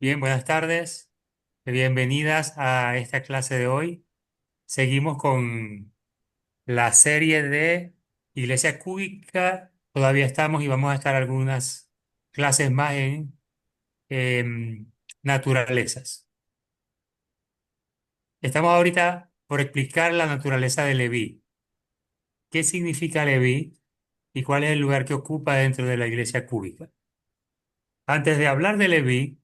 Bien, buenas tardes. Bienvenidas a esta clase de hoy. Seguimos con la serie de Iglesia Cúbica. Todavía estamos y vamos a estar algunas clases más en naturalezas. Estamos ahorita por explicar la naturaleza de Leví. ¿Qué significa Leví y cuál es el lugar que ocupa dentro de la Iglesia Cúbica? Antes de hablar de Leví,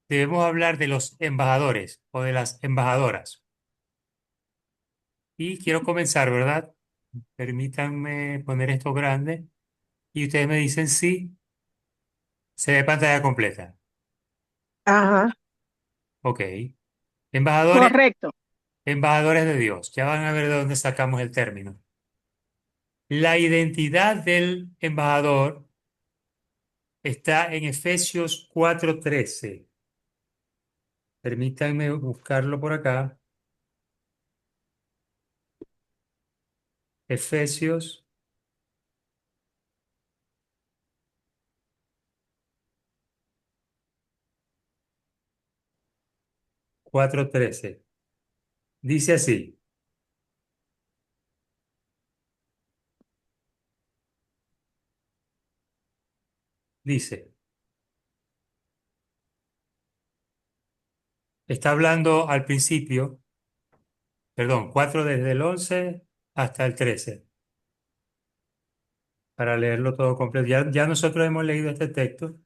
debemos hablar de los embajadores o de las embajadoras. Y quiero comenzar, ¿verdad? Permítanme poner esto grande y ustedes me dicen si se ve pantalla completa. Ajá, Ok. Embajadores, correcto. embajadores de Dios. Ya van a ver de dónde sacamos el término. La identidad del embajador está en Efesios 4:13. Permítanme buscarlo por acá. Efesios 4:13. Dice así. Dice. Está hablando al principio, perdón, 4 desde el 11 hasta el 13, para leerlo todo completo. Ya nosotros hemos leído este texto,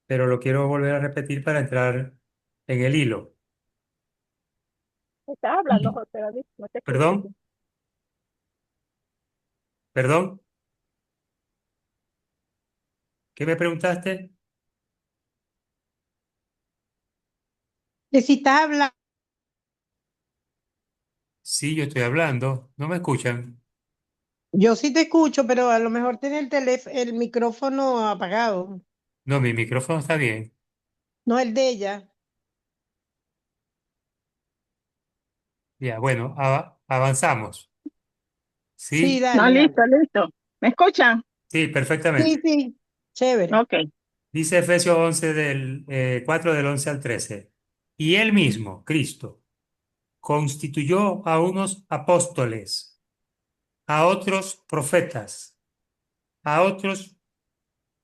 pero lo quiero volver a repetir para entrar en el hilo. ¿Estás hablando, José David? No te escucho. Perdón, perdón, ¿qué me preguntaste? Que si estás hablando, Sí, yo estoy hablando, ¿no me escuchan? yo sí te escucho, pero a lo mejor tiene el micrófono apagado, No, mi micrófono está bien. no el de ella. Ya, bueno, avanzamos. Sí, ¿Sí? dale, dale. Listo. ¿Me escuchan? Sí, Sí, perfectamente. sí, chévere. Ok. Dice Efesios 11 4 del 11 al 13. Y él mismo, Cristo, constituyó a unos apóstoles, a otros profetas, a otros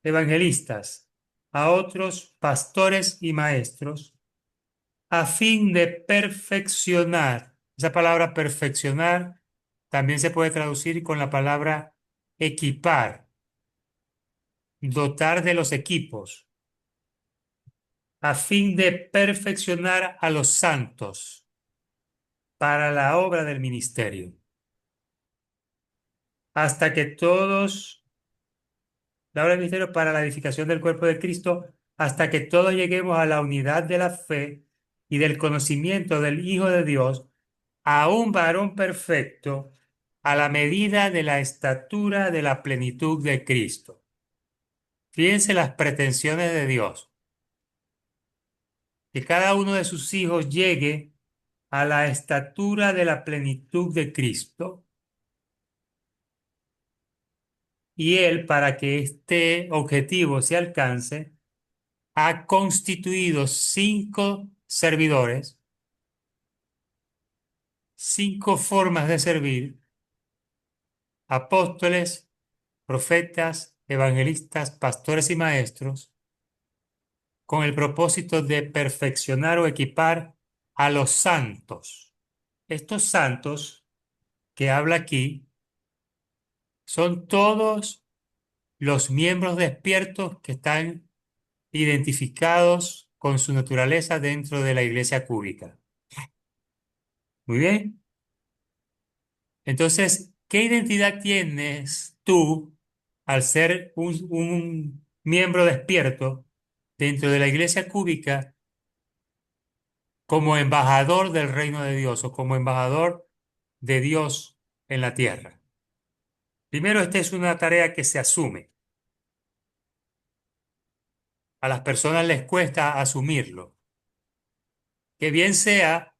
evangelistas, a otros pastores y maestros, a fin de perfeccionar. Esa palabra perfeccionar también se puede traducir con la palabra equipar, dotar de los equipos, a fin de perfeccionar a los santos para la obra del ministerio, hasta que todos, la obra del ministerio para la edificación del cuerpo de Cristo, hasta que todos lleguemos a la unidad de la fe y del conocimiento del Hijo de Dios, a un varón perfecto, a la medida de la estatura de la plenitud de Cristo. Fíjense las pretensiones de Dios, que cada uno de sus hijos llegue a la estatura de la plenitud de Cristo, y Él, para que este objetivo se alcance, ha constituido 5 servidores, 5 formas de servir: apóstoles, profetas, evangelistas, pastores y maestros, con el propósito de perfeccionar o equipar a los santos. Estos santos que habla aquí son todos los miembros despiertos que están identificados con su naturaleza dentro de la iglesia cúbica. Muy bien. Entonces, ¿qué identidad tienes tú al ser un miembro despierto dentro de la iglesia cúbica como embajador del reino de Dios o como embajador de Dios en la tierra? Primero, esta es una tarea que se asume. A las personas les cuesta asumirlo. Que bien sea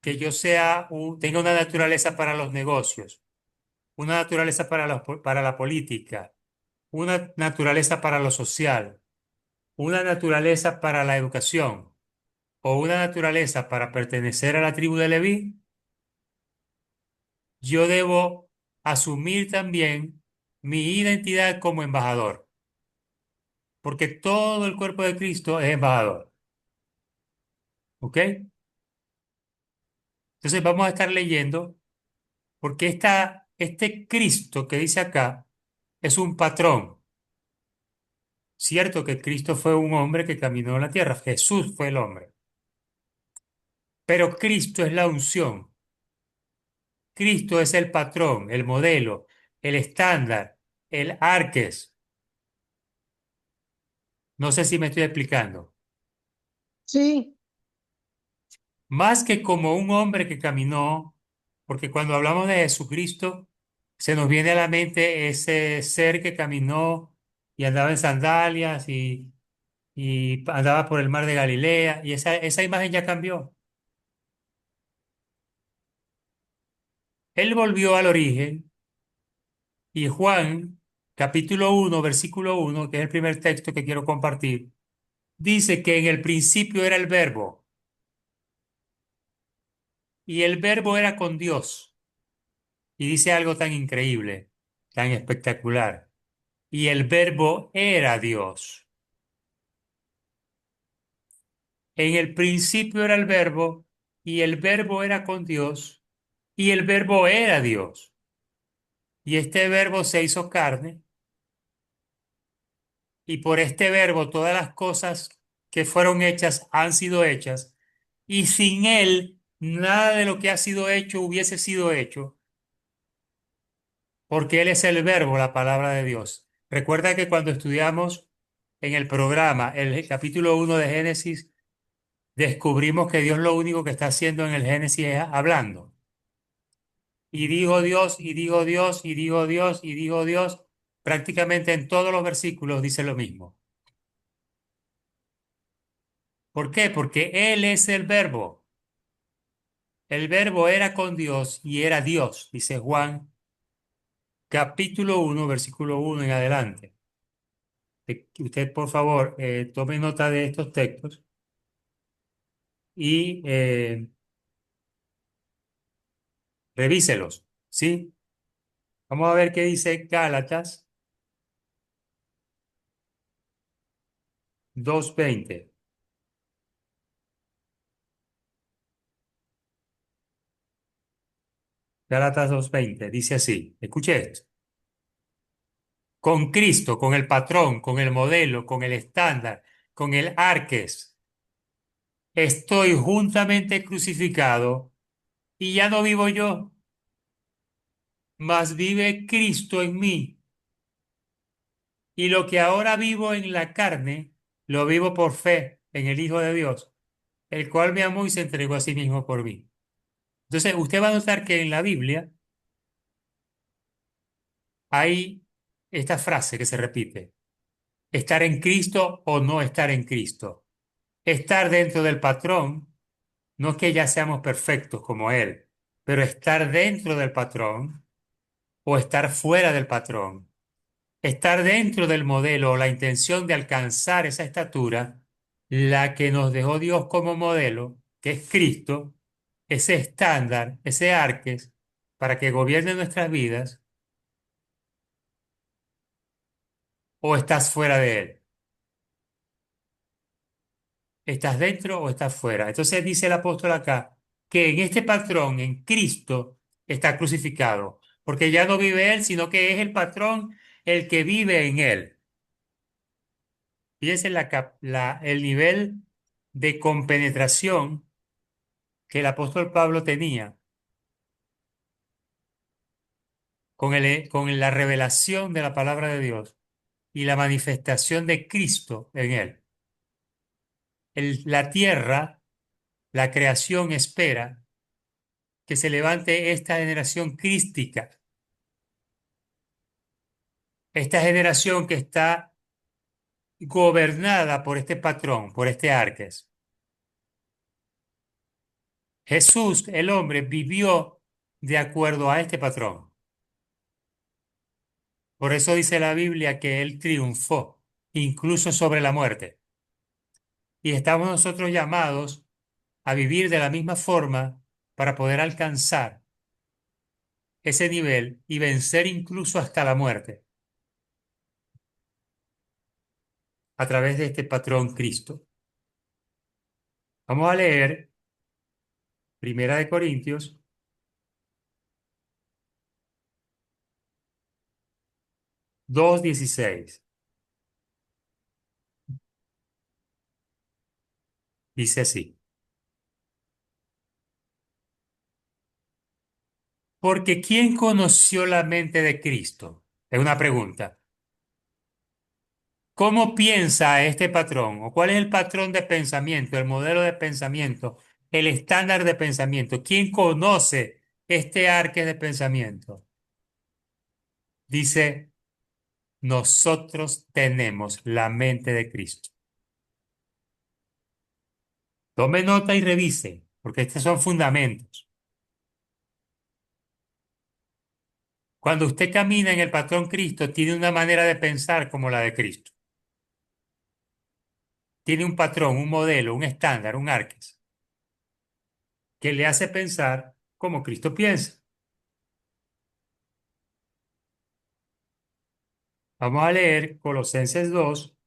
que yo tenga una naturaleza para los negocios, una naturaleza para la política, una naturaleza para lo social, una naturaleza para la educación o una naturaleza para pertenecer a la tribu de Leví, yo debo asumir también mi identidad como embajador, porque todo el cuerpo de Cristo es embajador. ¿Ok? Entonces vamos a estar leyendo porque este Cristo que dice acá es un patrón. Cierto que Cristo fue un hombre que caminó en la tierra, Jesús fue el hombre, pero Cristo es la unción, Cristo es el patrón, el modelo, el estándar, el arques. No sé si me estoy explicando. Sí, Más que como un hombre que caminó, porque cuando hablamos de Jesucristo, se nos viene a la mente ese ser que caminó y andaba en sandalias y andaba por el mar de Galilea, y esa imagen ya cambió. Él volvió al origen y Juan, capítulo 1 versículo 1, que es el primer texto que quiero compartir, dice que en el principio era el verbo y el verbo era con Dios. Y dice algo tan increíble, tan espectacular. Y el verbo era Dios. En el principio era el verbo y el verbo era con Dios y el verbo era Dios. Y este verbo se hizo carne y por este verbo todas las cosas que fueron hechas han sido hechas y sin él nada de lo que ha sido hecho hubiese sido hecho porque él es el verbo, la palabra de Dios. Recuerda que cuando estudiamos en el programa el capítulo 1 de Génesis, descubrimos que Dios lo único que está haciendo en el Génesis es hablando. Y dijo Dios, y dijo Dios, y dijo Dios, y dijo Dios. Prácticamente en todos los versículos dice lo mismo. ¿Por qué? Porque Él es el verbo. El verbo era con Dios y era Dios, dice Juan, capítulo 1 versículo 1 en adelante. Usted, por favor, tome nota de estos textos y revíselos, ¿sí? Vamos a ver qué dice Gálatas 2:20. Gálatas 2:20 dice así, escuche esto. Con Cristo, con el patrón, con el modelo, con el estándar, con el arques, estoy juntamente crucificado y ya no vivo yo, mas vive Cristo en mí. Y lo que ahora vivo en la carne, lo vivo por fe en el Hijo de Dios, el cual me amó y se entregó a sí mismo por mí. Entonces, usted va a notar que en la Biblia hay esta frase que se repite, estar en Cristo o no estar en Cristo. Estar dentro del patrón, no es que ya seamos perfectos como Él, pero estar dentro del patrón o estar fuera del patrón. Estar dentro del modelo o la intención de alcanzar esa estatura, la que nos dejó Dios como modelo, que es Cristo, ese estándar, ese arques, para que gobierne nuestras vidas, o estás fuera de Él. ¿Estás dentro o estás fuera? Entonces dice el apóstol acá que en este patrón, en Cristo, está crucificado, porque ya no vive Él, sino que es el patrón el que vive en Él. Fíjense el nivel de compenetración que el apóstol Pablo tenía con la revelación de la palabra de Dios y la manifestación de Cristo en Él. La tierra, la creación espera que se levante esta generación crística, esta generación que está gobernada por este patrón, por este arques. Jesús, el hombre, vivió de acuerdo a este patrón. Por eso dice la Biblia que él triunfó, incluso sobre la muerte. y estamos nosotros llamados a vivir de la misma forma para poder alcanzar ese nivel y vencer incluso hasta la muerte a través de este patrón Cristo. Vamos a leer Primera de Corintios 2:16. Dice así: porque ¿quién conoció la mente de Cristo? Es una pregunta. ¿Cómo piensa este patrón? ¿O cuál es el patrón de pensamiento, el modelo de pensamiento, el estándar de pensamiento? ¿Quién conoce este arque de pensamiento? Dice, nosotros tenemos la mente de Cristo. Tome nota y revise, porque estos son fundamentos. Cuando usted camina en el patrón Cristo, tiene una manera de pensar como la de Cristo. Tiene un patrón, un modelo, un estándar, un arques, que le hace pensar como Cristo piensa. Vamos a leer Colosenses 2,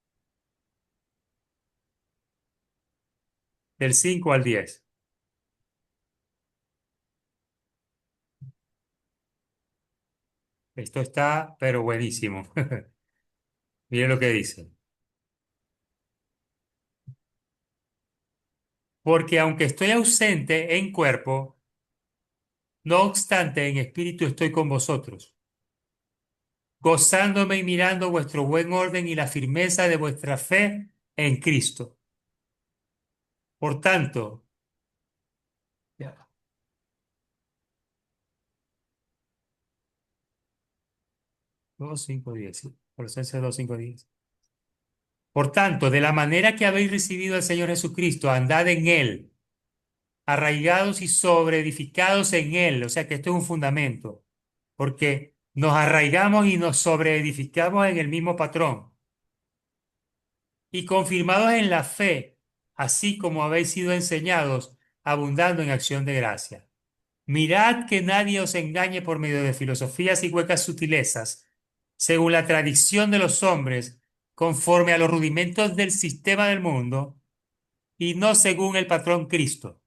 del 5 al 10. Esto está, pero buenísimo. Miren lo que dice. Porque aunque estoy ausente en cuerpo, no obstante en espíritu estoy con vosotros, gozándome y mirando vuestro buen orden y la firmeza de vuestra fe en Cristo. Por tanto, ya, 2, 5, 10, sí. Colosenses 2, 5, 10. Por tanto, de la manera que habéis recibido al Señor Jesucristo, andad en Él, arraigados y sobreedificados en Él. O sea que esto es un fundamento, porque nos arraigamos y nos sobreedificamos en el mismo patrón. Y confirmados en la fe, así como habéis sido enseñados, abundando en acción de gracia. Mirad que nadie os engañe por medio de filosofías y huecas sutilezas, según la tradición de los hombres, conforme a los rudimentos del sistema del mundo, y no según el patrón Cristo,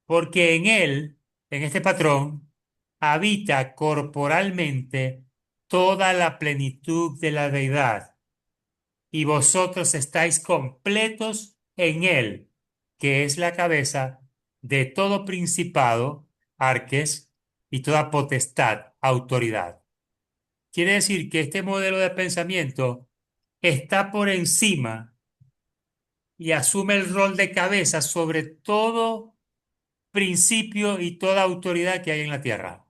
porque en él, en este patrón, habita corporalmente toda la plenitud de la deidad, y vosotros estáis completos en él, que es la cabeza de todo principado, arques, y toda potestad, autoridad. Quiere decir que este modelo de pensamiento está por encima y asume el rol de cabeza sobre todo principio y toda autoridad que hay en la tierra.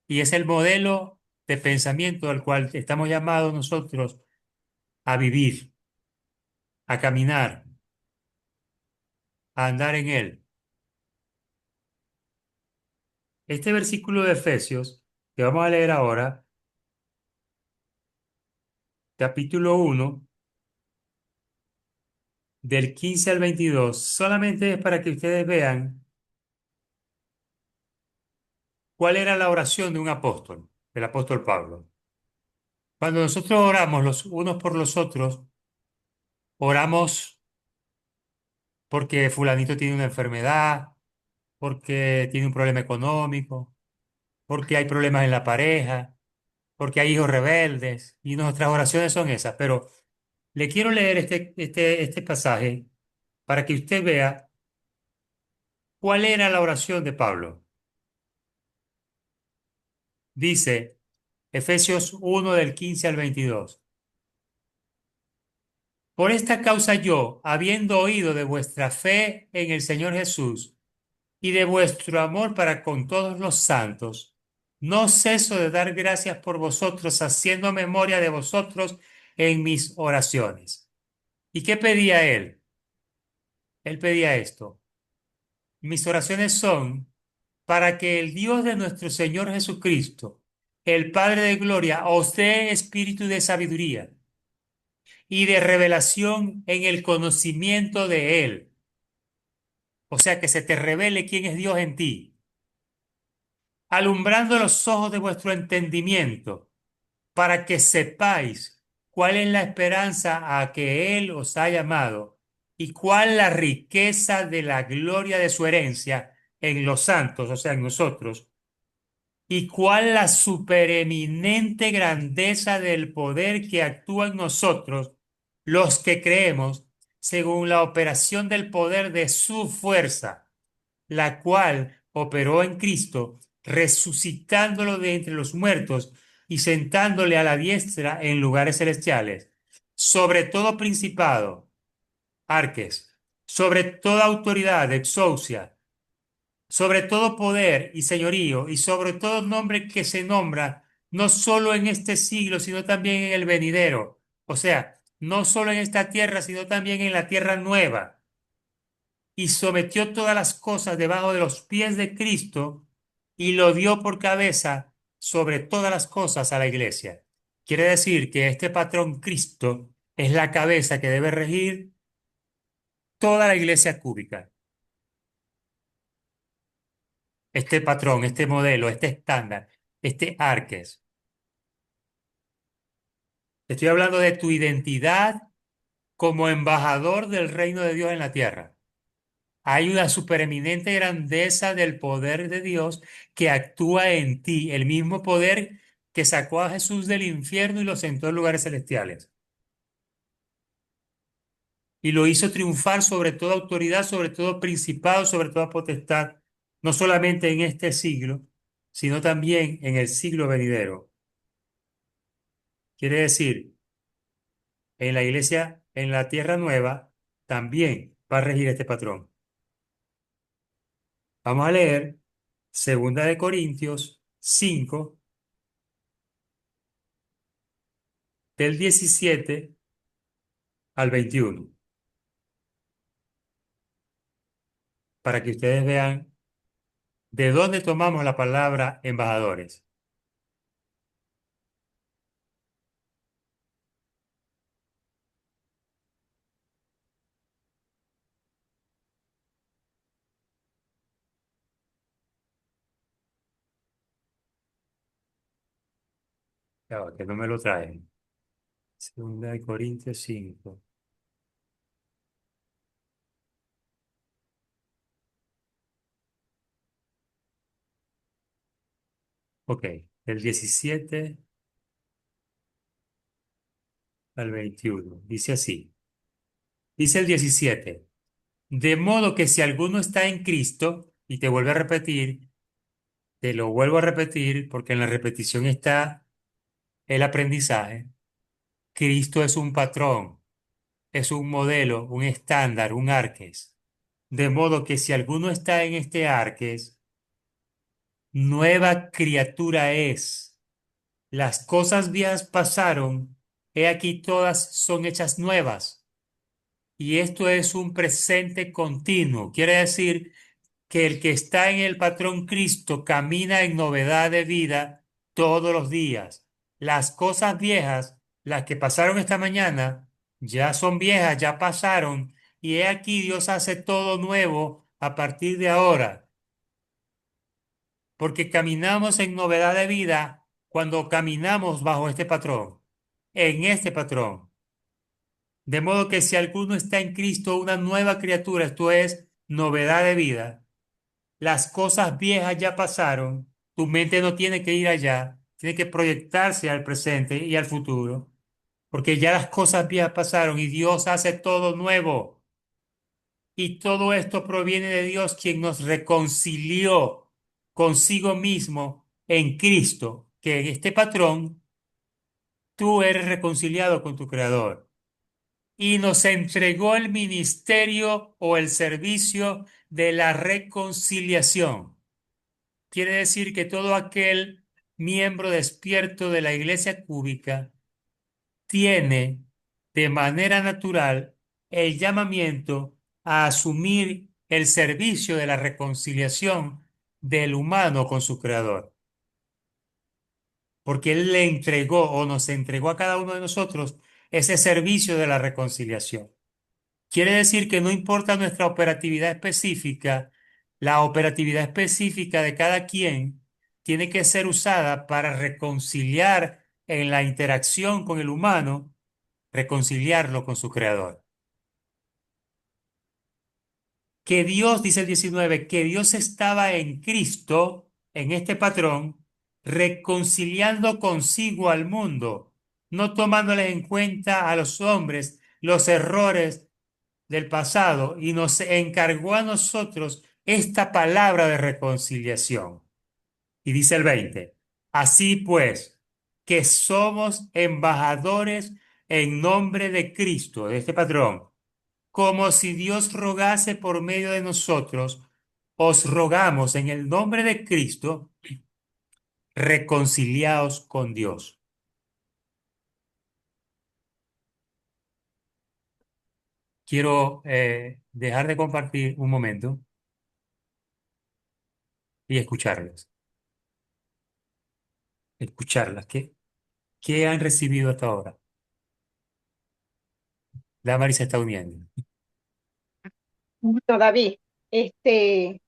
Y es el modelo de pensamiento al cual estamos llamados nosotros a vivir, a caminar, a andar en él. Este versículo de Efesios que vamos a leer ahora, capítulo 1, del 15 al 22, solamente es para que ustedes vean cuál era la oración de un apóstol, el apóstol Pablo. Cuando nosotros oramos los unos por los otros, oramos porque fulanito tiene una enfermedad, porque tiene un problema económico, porque hay problemas en la pareja, porque hay hijos rebeldes, y nuestras oraciones son esas. Pero le quiero leer este pasaje para que usted vea cuál era la oración de Pablo. Dice Efesios 1 del 15 al 22. Por esta causa yo, habiendo oído de vuestra fe en el Señor Jesús y de vuestro amor para con todos los santos, no ceso de dar gracias por vosotros, haciendo memoria de vosotros en mis oraciones. ¿Y qué pedía él? Él pedía esto. Mis oraciones son para que el Dios de nuestro Señor Jesucristo, el Padre de gloria, os dé espíritu de sabiduría y de revelación en el conocimiento de Él. O sea, que se te revele quién es Dios en ti, alumbrando los ojos de vuestro entendimiento, para que sepáis cuál es la esperanza a que Él os ha llamado y cuál la riqueza de la gloria de su herencia en los santos, o sea, en nosotros, y cuál la supereminente grandeza del poder que actúa en nosotros, los que creemos, según la operación del poder de su fuerza, la cual operó en Cristo, resucitándolo de entre los muertos y sentándole a la diestra en lugares celestiales, sobre todo principado, arques, sobre toda autoridad, exousia, sobre todo poder y señorío, y sobre todo nombre que se nombra, no solo en este siglo, sino también en el venidero. O sea, no solo en esta tierra, sino también en la tierra nueva. Y sometió todas las cosas debajo de los pies de Cristo y lo dio por cabeza sobre todas las cosas a la iglesia. Quiere decir que este patrón Cristo es la cabeza que debe regir toda la iglesia cúbica. Este patrón, este modelo, este estándar, este arques. Estoy hablando de tu identidad como embajador del reino de Dios en la tierra. Hay una supereminente grandeza del poder de Dios que actúa en ti, el mismo poder que sacó a Jesús del infierno y lo sentó en lugares celestiales. Y lo hizo triunfar sobre toda autoridad, sobre todo principado, sobre toda potestad, no solamente en este siglo, sino también en el siglo venidero. Quiere decir, en la iglesia, en la tierra nueva, también va a regir este patrón. Vamos a leer Segunda de Corintios 5, del 17 al 21, para que ustedes vean de dónde tomamos la palabra embajadores. Ya va, que no me lo traen. Segunda de Corintios 5. Ok, del 17 al 21. Dice así. Dice el 17. De modo que si alguno está en Cristo, y te vuelve a repetir, te lo vuelvo a repetir porque en la repetición está el aprendizaje. Cristo es un patrón, es un modelo, un estándar, un arques. De modo que si alguno está en este arques, nueva criatura es. Las cosas viejas pasaron, he aquí todas son hechas nuevas. Y esto es un presente continuo. Quiere decir que el que está en el patrón Cristo camina en novedad de vida todos los días. Las cosas viejas, las que pasaron esta mañana, ya son viejas, ya pasaron, y he aquí Dios hace todo nuevo a partir de ahora, porque caminamos en novedad de vida cuando caminamos bajo este patrón, en este patrón. De modo que si alguno está en Cristo, una nueva criatura, esto es novedad de vida. Las cosas viejas ya pasaron, tu mente no tiene que ir allá, tiene que proyectarse al presente y al futuro, porque ya las cosas viejas pasaron y Dios hace todo nuevo. Y todo esto proviene de Dios, quien nos reconcilió consigo mismo en Cristo, que en este patrón tú eres reconciliado con tu Creador. Y nos entregó el ministerio o el servicio de la reconciliación. Quiere decir que todo aquel miembro despierto de la iglesia cúbica tiene de manera natural el llamamiento a asumir el servicio de la reconciliación del humano con su creador. Porque Él le entregó o nos entregó a cada uno de nosotros ese servicio de la reconciliación. Quiere decir que no importa nuestra operatividad específica, la operatividad específica de cada quien tiene que ser usada para reconciliar en la interacción con el humano, reconciliarlo con su creador. Que Dios, dice el 19, que Dios estaba en Cristo, en este patrón, reconciliando consigo al mundo, no tomándoles en cuenta a los hombres los errores del pasado, y nos encargó a nosotros esta palabra de reconciliación. Y dice el 20, así pues, que somos embajadores en nombre de Cristo, de este patrón, como si Dios rogase por medio de nosotros, os rogamos en el nombre de Cristo, reconciliaos con Dios. Quiero dejar de compartir un momento y escucharlas. Escucharlas. ¿Qué han recibido hasta ahora? Damaris se está uniendo. Bueno, David, este,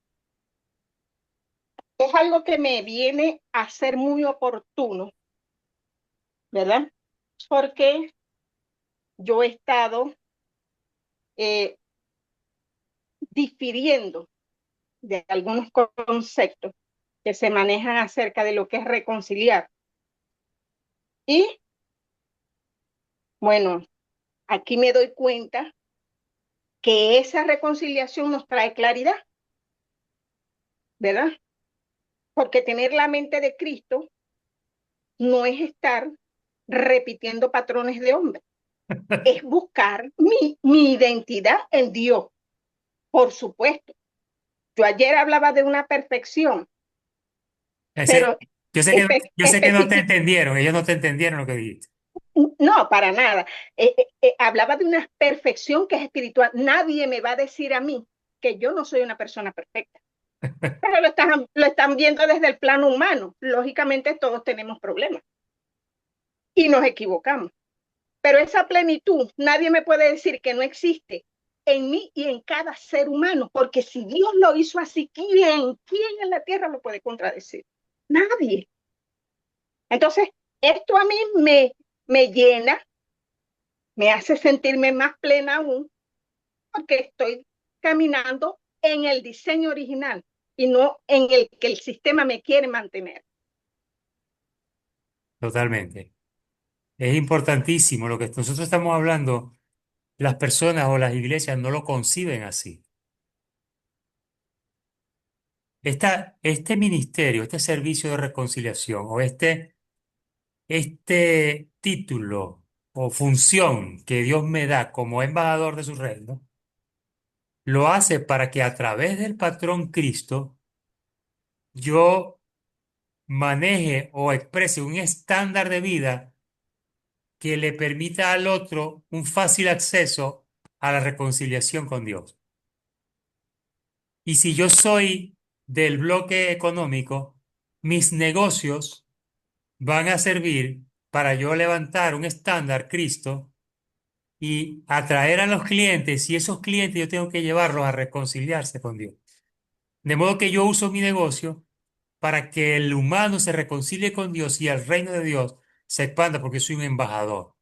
es algo que me viene a ser muy oportuno, ¿verdad? Porque yo he estado eh, difiriendo de algunos conceptos que se manejan acerca de lo que es reconciliar. Y bueno, aquí me doy cuenta que esa reconciliación nos trae claridad, ¿verdad? Porque tener la mente de Cristo no es estar repitiendo patrones de hombre, es buscar mi identidad en Dios, por supuesto. Yo ayer hablaba de una perfección, Ese, pero yo sé que no te entendieron, ellos no te entendieron lo que dijiste. no, para nada. Hablaba de una perfección que es espiritual. Nadie me va a decir a mí que yo no soy una persona perfecta. Pero lo están viendo desde el plano humano. Lógicamente todos tenemos problemas y nos equivocamos. Pero esa plenitud, nadie me puede decir que no existe en mí y en cada ser humano, porque si Dios lo hizo así, ¿quién en la tierra lo puede contradecir? Nadie. Entonces, esto a mí me llena, me hace sentirme más plena aún, porque estoy caminando en el diseño original y no en el que el sistema me quiere mantener. Totalmente. Es importantísimo lo que nosotros estamos hablando. Las personas o las iglesias no lo conciben así. Este ministerio, este servicio de reconciliación o este título o función que Dios me da como embajador de su reino, lo hace para que a través del patrón Cristo yo maneje o exprese un estándar de vida que le permita al otro un fácil acceso a la reconciliación con Dios. Y si yo soy del bloque económico, mis negocios van a servir para yo levantar un estándar Cristo y atraer a los clientes, y esos clientes yo tengo que llevarlos a reconciliarse con Dios. De modo que yo uso mi negocio para que el humano se reconcilie con Dios y el reino de Dios se expanda porque soy un embajador.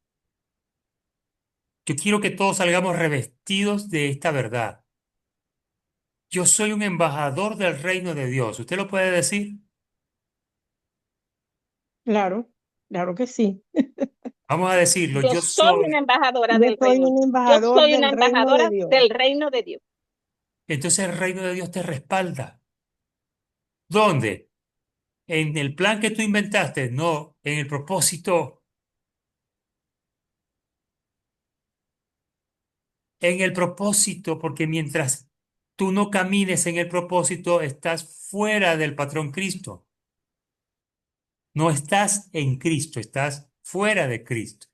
Yo quiero que todos salgamos revestidos de esta verdad. Yo soy un embajador del reino de Dios. ¿Usted lo puede decir? Claro, claro que sí. Vamos a decirlo. Yo Yo soy soy. una embajadora Yo del soy reino. un Yo embajador soy una del reino de embajadora Dios. del reino de Dios. Entonces el reino de Dios te respalda. ¿Dónde? ¿En el plan que tú inventaste? No, en el propósito. En el propósito, porque mientras tú no camines en el propósito, estás fuera del patrón Cristo. No estás en Cristo, estás fuera de Cristo.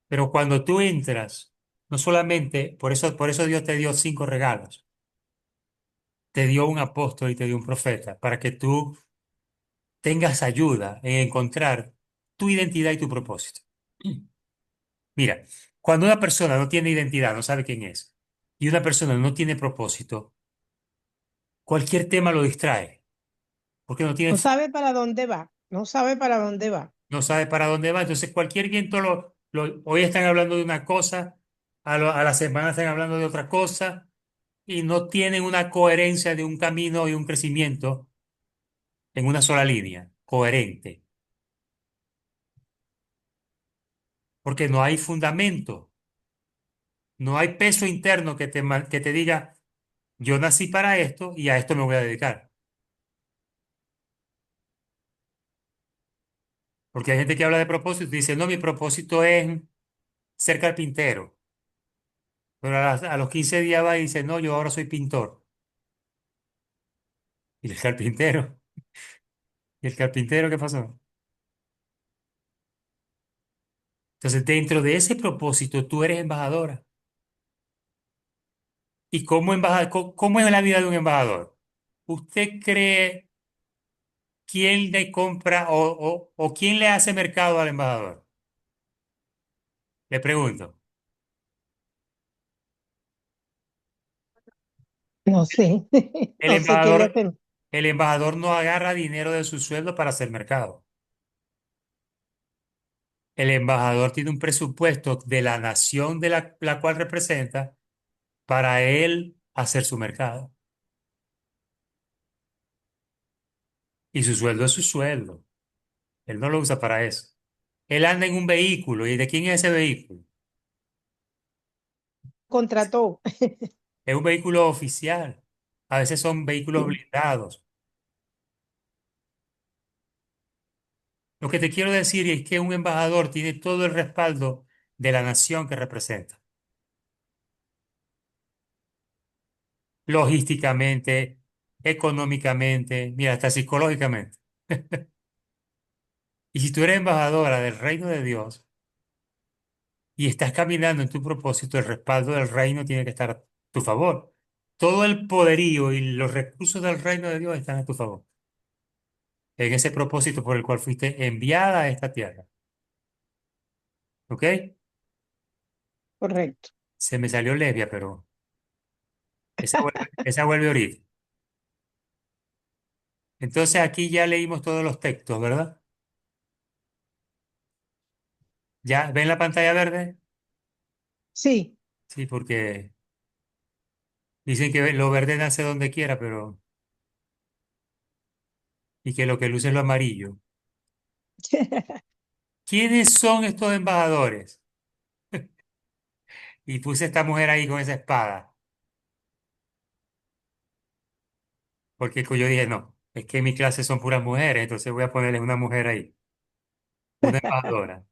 Pero cuando tú entras, no solamente, por eso Dios te dio 5 regalos. Te dio un apóstol y te dio un profeta, para que tú tengas ayuda en encontrar tu identidad y tu propósito. Mira, cuando una persona no tiene identidad, no sabe quién es, y una persona no tiene propósito, cualquier tema lo distrae, porque no tiene, No sabe para dónde va, no sabe para dónde va. no sabe para dónde va. Entonces, cualquier viento hoy están hablando de una cosa, a la semana están hablando de otra cosa, y no tienen una coherencia de un camino y un crecimiento en una sola línea, coherente, porque no hay fundamento, no hay peso interno que te diga, yo nací para esto y a esto me voy a dedicar. Porque hay gente que habla de propósito y dice, no, mi propósito es ser carpintero. Pero a los 15 días va y dice, no, yo ahora soy pintor. ¿Y el carpintero? ¿Y el carpintero qué pasó? Entonces, dentro de ese propósito, tú eres embajadora. ¿Y cómo es la vida de un embajador? ¿Usted cree quién le compra o quién le hace mercado al embajador? Le pregunto. No sé, El no sé qué le embajador, hacen. el embajador no agarra dinero de su sueldo para hacer mercado. El embajador tiene un presupuesto de la nación de la cual representa para él hacer su mercado. Y su sueldo es su sueldo. Él no lo usa para eso. Él anda en un vehículo. ¿Y de quién es ese vehículo? Contrató. Es un vehículo oficial. A veces son vehículos Sí, blindados. Lo que te quiero decir es que un embajador tiene todo el respaldo de la nación que representa. Logísticamente, económicamente, mira, hasta psicológicamente. Y si tú eres embajadora del reino de Dios y estás caminando en tu propósito, el respaldo del reino tiene que estar a tu favor. Todo el poderío y los recursos del reino de Dios están a tu favor. En ese propósito por el cual fuiste enviada a esta tierra. ¿Ok? correcto. Se me salió lesbia, pero esa vuelve ahorita. Entonces aquí ya leímos todos los textos, ¿verdad? ¿Ya ven la pantalla verde? Sí, Sí, porque dicen que lo verde nace donde quiera, pero y que lo que luce es lo amarillo. ¿Quiénes son estos embajadores? Y puse a esta mujer ahí con esa espada, porque yo dije, no, es que en mi clase son puras mujeres, entonces voy a ponerle una mujer ahí, una embajadora.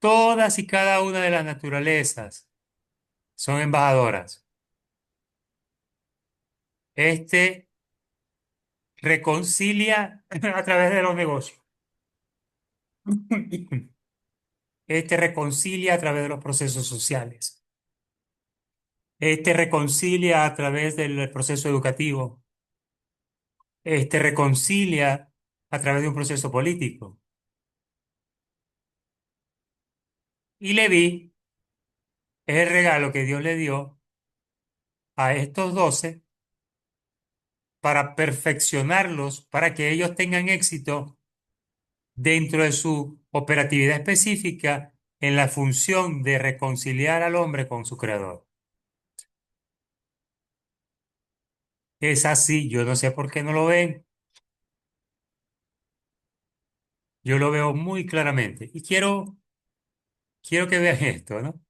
Todas y cada una de las naturalezas son embajadoras. Este reconcilia a través de los negocios. Este reconcilia a través de los procesos sociales. Este reconcilia a través del proceso educativo. Este reconcilia a través de un proceso político. Y Leví es el regalo que Dios le dio a estos 12 para perfeccionarlos, para que ellos tengan éxito dentro de su operatividad específica en la función de reconciliar al hombre con su creador. Es así, yo no sé por qué no lo ven, yo lo veo muy claramente y quiero que vean esto, ¿no?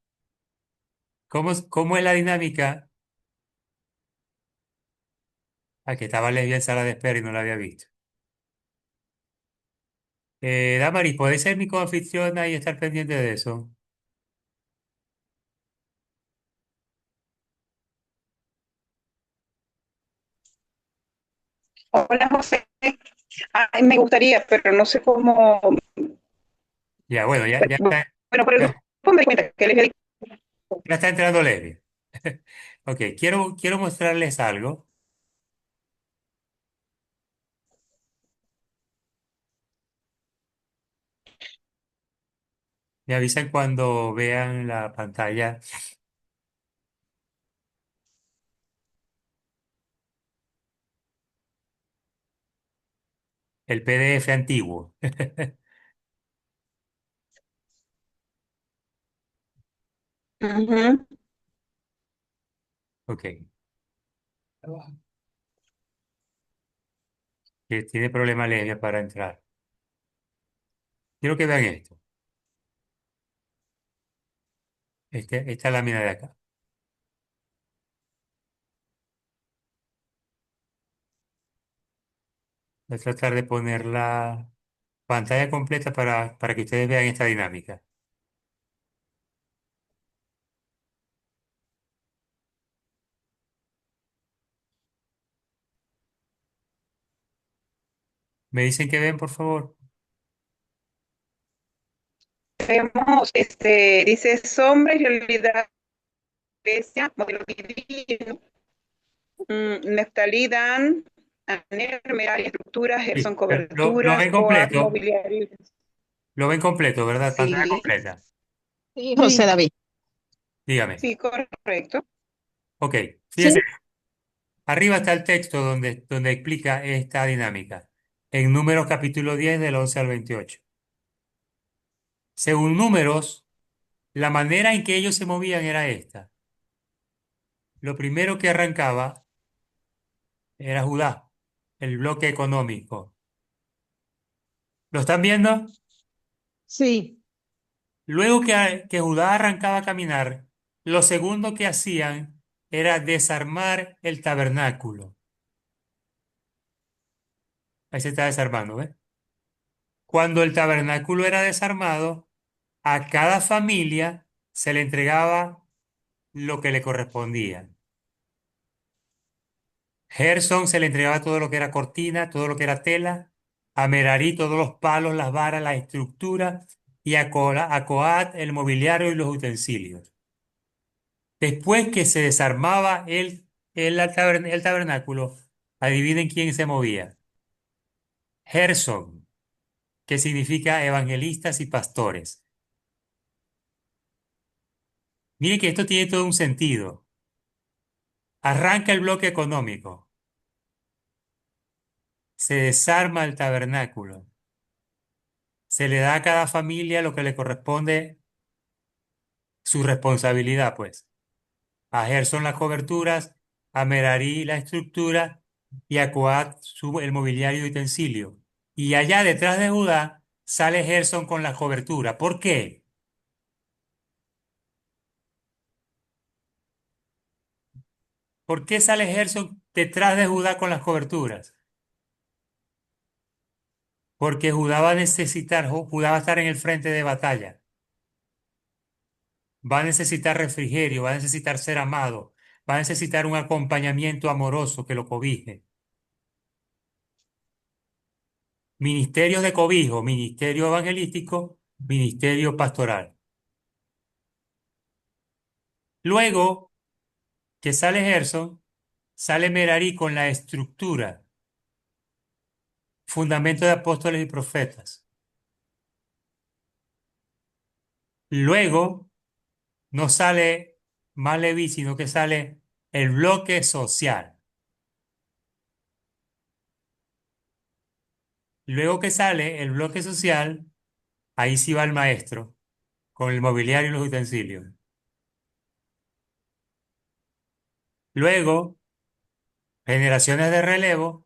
¿Cómo es la dinámica? A que estaba lesbia en sala de espera y no la había visto. Damaris, ¿podés ser mi coanfitriona y estar pendiente de eso? Hola, José. Ay, me gustaría, pero no sé cómo. Ya, bueno, Bueno, por el ya, grupo me di cuenta que les ya está entrando lesbia. Ok, quiero mostrarles algo. Me avisan cuando vean la pantalla, el PDF antiguo. Ujú. Ok. Que tiene problema Lesbia para entrar. Quiero que vean esto. Esta lámina de acá. Voy a tratar de poner la pantalla completa para que ustedes vean esta dinámica. ¿Me dicen que ven, por favor? Vemos, dice sombra y realidad, Grecia, modelo divino, Neftalí, Dan, Aner, Merari, estructuras, Sí. Gerson, Lo coberturas, ven Coat, completo. mobiliario. Lo ven completo, ¿verdad? Pantalla Sí, completa. Sí, José Sí, David. Dígame. sí, correcto. Ok. Sí. Fíjense. Arriba está el texto donde explica esta dinámica. En Números capítulo 10 del 11 al 28. Según Números, la manera en que ellos se movían era esta. Lo primero que arrancaba era Judá, el bloque económico. ¿Lo están viendo? sí, Luego que Judá arrancaba a caminar, lo segundo que hacían era desarmar el tabernáculo. Ahí se está desarmando, ¿ves? Cuando el tabernáculo era desarmado, a cada familia se le entregaba lo que le correspondía. Gerson se le entregaba todo lo que era cortina, todo lo que era tela, a Merari todos los palos, las varas, la estructura y a Coat el mobiliario y los utensilios. Después que se desarmaba el tabernáculo, adivinen quién se movía. Gerson, que significa evangelistas y pastores. Miren que esto tiene todo un sentido. Arranca el bloque económico, se desarma el tabernáculo, se le da a cada familia lo que le corresponde, su responsabilidad, pues. A Gerson las coberturas, a Merari la estructura y a Coat el mobiliario y utensilio. Y allá detrás de Judá sale Gerson con la cobertura. ¿Por qué? ¿Por qué sale Gerson detrás de Judá con las coberturas? Porque Judá va a necesitar, Judá va a estar en el frente de batalla. Va a necesitar refrigerio, va a necesitar ser amado, va a necesitar un acompañamiento amoroso que lo cobije. Ministerios de cobijo, ministerio evangelístico, ministerio pastoral. Luego que sale Gerson, sale Merari con la estructura, fundamento de apóstoles y profetas. Luego no sale más Leví, sino que sale el bloque social. Luego que sale el bloque social, ahí sí va el maestro, con el mobiliario y los utensilios. Luego, generaciones de relevo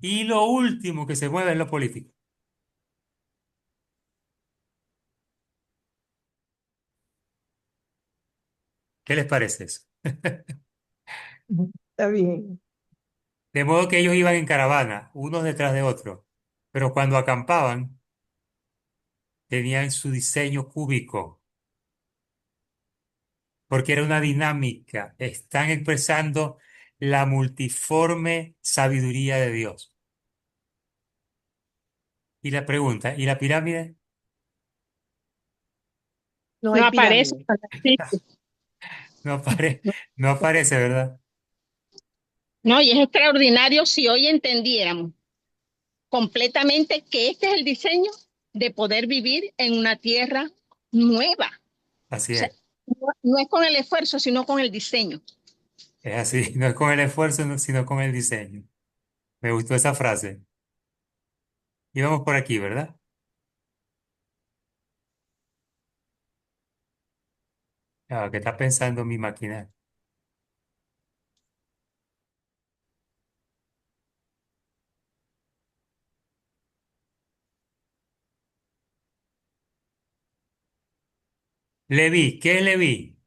y lo último que se mueve es lo político. ¿Qué les parece eso? está bien. De modo que ellos iban en caravana, unos detrás de otros, pero cuando acampaban tenían su diseño cúbico, porque era una dinámica. Están expresando la multiforme sabiduría de Dios. Y la pregunta, ¿y la pirámide? No No hay aparece. pirámide. Sí. No no aparece, ¿verdad? No, y es extraordinario si hoy entendiéramos completamente que este es el diseño de poder vivir en una tierra nueva. Así O sea, es. no es con el esfuerzo, sino con el diseño. Es así, no es con el esfuerzo, sino con el diseño. Me gustó esa frase. Y vamos por aquí, ¿verdad? ¿Qué está pensando mi máquina? Leví, ¿qué es Leví?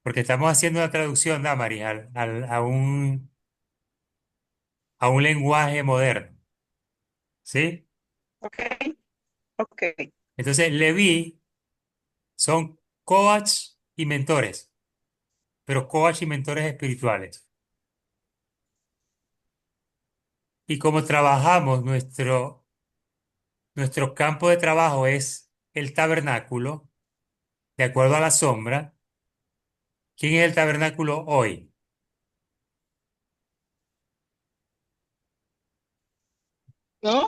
Porque estamos haciendo una traducción, Damaris, a un lenguaje moderno, ¿sí? Ok, ok. Entonces, Leví son coach y mentores, pero coach y mentores espirituales. Y como trabajamos, nuestro campo de trabajo es el tabernáculo, de acuerdo a la sombra. ¿Quién es el tabernáculo hoy? ¿No? ¿Ah?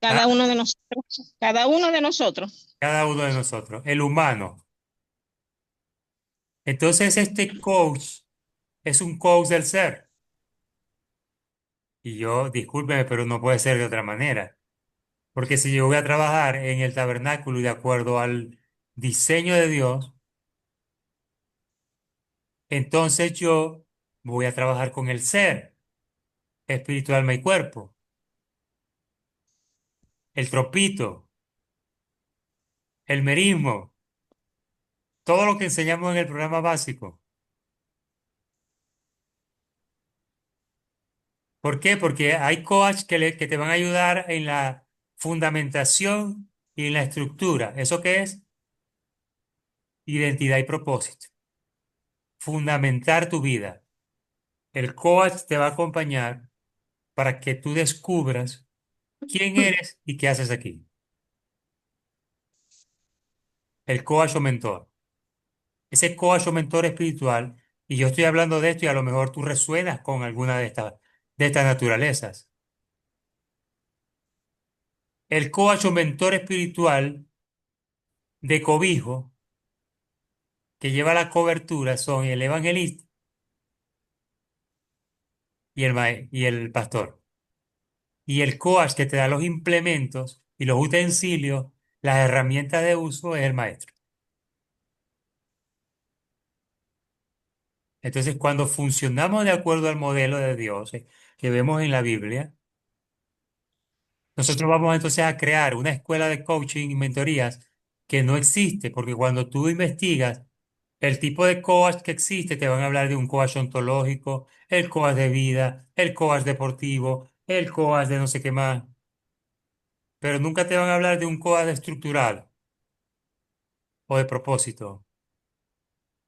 Cada uno de nosotros, cada uno de nosotros. Cada uno de nosotros, el humano. Entonces, este coach es un coach del ser. Y yo, discúlpeme, pero no puede ser de otra manera. Porque si yo voy a trabajar en el tabernáculo y de acuerdo al diseño de Dios, entonces yo voy a trabajar con el ser, espíritu, alma y cuerpo, el tropito, el merismo, todo lo que enseñamos en el programa básico. ¿Por qué? Porque hay coach que te van a ayudar en la fundamentación y en la estructura. ¿Eso qué es? Identidad y propósito. Fundamentar tu vida. El coach te va a acompañar para que tú descubras quién eres y qué haces aquí. El coach o mentor. Ese coach o mentor espiritual, y yo estoy hablando de esto y a lo mejor tú resuenas con alguna de estas naturalezas. El coach o mentor espiritual de cobijo que lleva la cobertura son el evangelista y el pastor. Y el coach que te da los implementos y los utensilios, las herramientas de uso es el maestro. Entonces, cuando funcionamos de acuerdo al modelo de Dios que vemos en la Biblia, nosotros vamos entonces a crear una escuela de coaching y mentorías que no existe, porque cuando tú investigas el tipo de coach que existe, te van a hablar de un coach ontológico, el coach de vida, el coach deportivo, el coach de no sé qué más, pero nunca te van a hablar de un coach estructural o de propósito.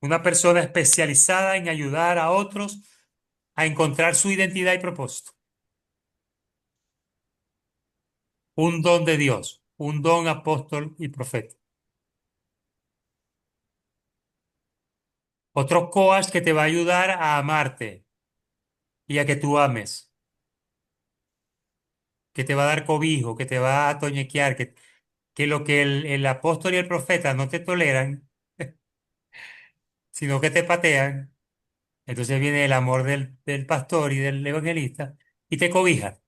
Una persona especializada en ayudar a otros a encontrar su identidad y propósito. Un don de Dios, un don apóstol y profeta. Otro coach que te va a ayudar a amarte y a que tú ames, que te va a dar cobijo, que te va a toñequear, que lo que el apóstol y el profeta no te toleran, sino que te patean. Entonces viene el amor del pastor y del evangelista y te cobija.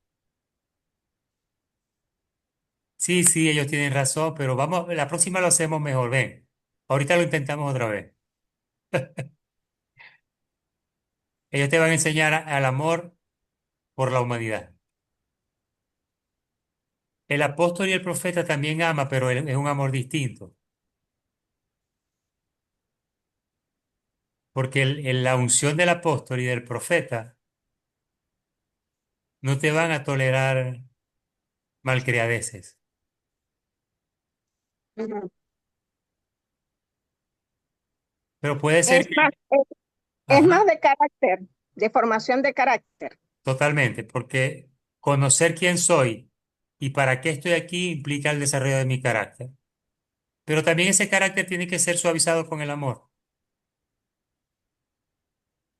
Sí, sí, ellos tienen razón, pero vamos, la próxima lo hacemos mejor, ven. Ahorita lo intentamos otra vez. Ellos te van a enseñar al amor por la humanidad. El apóstol y el profeta también ama, pero es un amor distinto, porque la unción del apóstol y del profeta no te van a tolerar malcriadeces. Ujú. Pero puede ser Es que, más, es ajá, más de carácter, de formación de carácter. totalmente, porque conocer quién soy y para qué estoy aquí implica el desarrollo de mi carácter. Pero también ese carácter tiene que ser suavizado con el amor.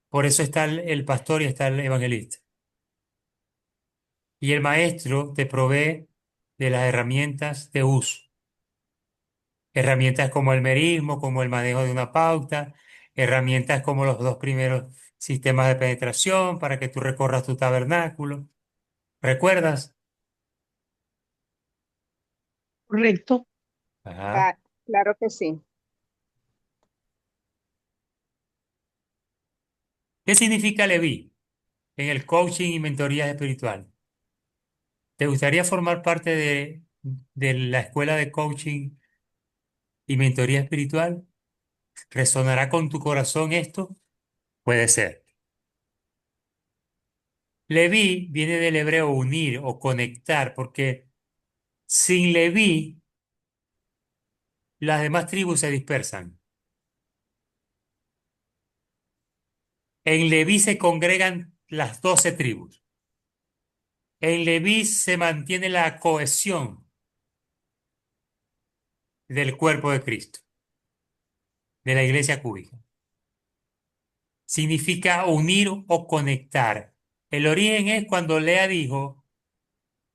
Por eso está el pastor y está el evangelista. y el maestro te provee de las herramientas de uso. Herramientas como el merismo, como el manejo de una pauta, herramientas como los dos primeros sistemas de penetración para que tú recorras tu tabernáculo. ¿Recuerdas? Correcto. Ajá. Claro que sí. ¿Qué significa Leví en el coaching y mentoría espiritual? ¿Te gustaría formar parte de la escuela de coaching y mentoría espiritual? ¿Resonará con tu corazón esto? Puede ser. Leví viene del hebreo unir o conectar, porque sin Leví las demás tribus se dispersan. En Leví se congregan las 12 tribus. En Leví se mantiene la cohesión del cuerpo de Cristo, de la iglesia cúbica. Significa unir o conectar. El origen es cuando Lea dijo,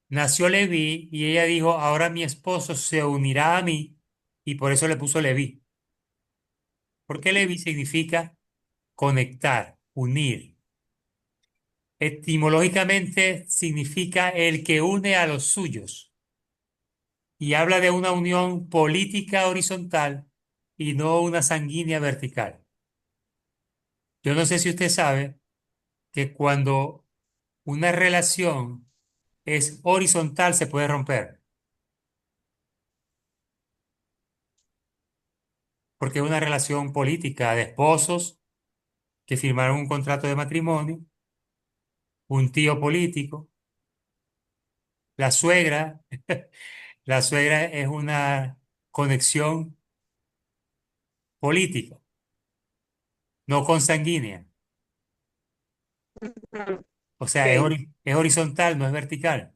nació Leví y ella dijo, ahora mi esposo se unirá a mí y por eso le puso Leví. Porque Leví significa conectar, unir. Etimológicamente significa el que une a los suyos y habla de una unión política horizontal y no una sanguínea vertical. Yo no sé si usted sabe que cuando una relación es horizontal se puede romper, porque es una relación política de esposos que firmaron un contrato de matrimonio, un tío político, la suegra, la suegra es una conexión política, no consanguínea. O sea, Ok. es horizontal, no es vertical.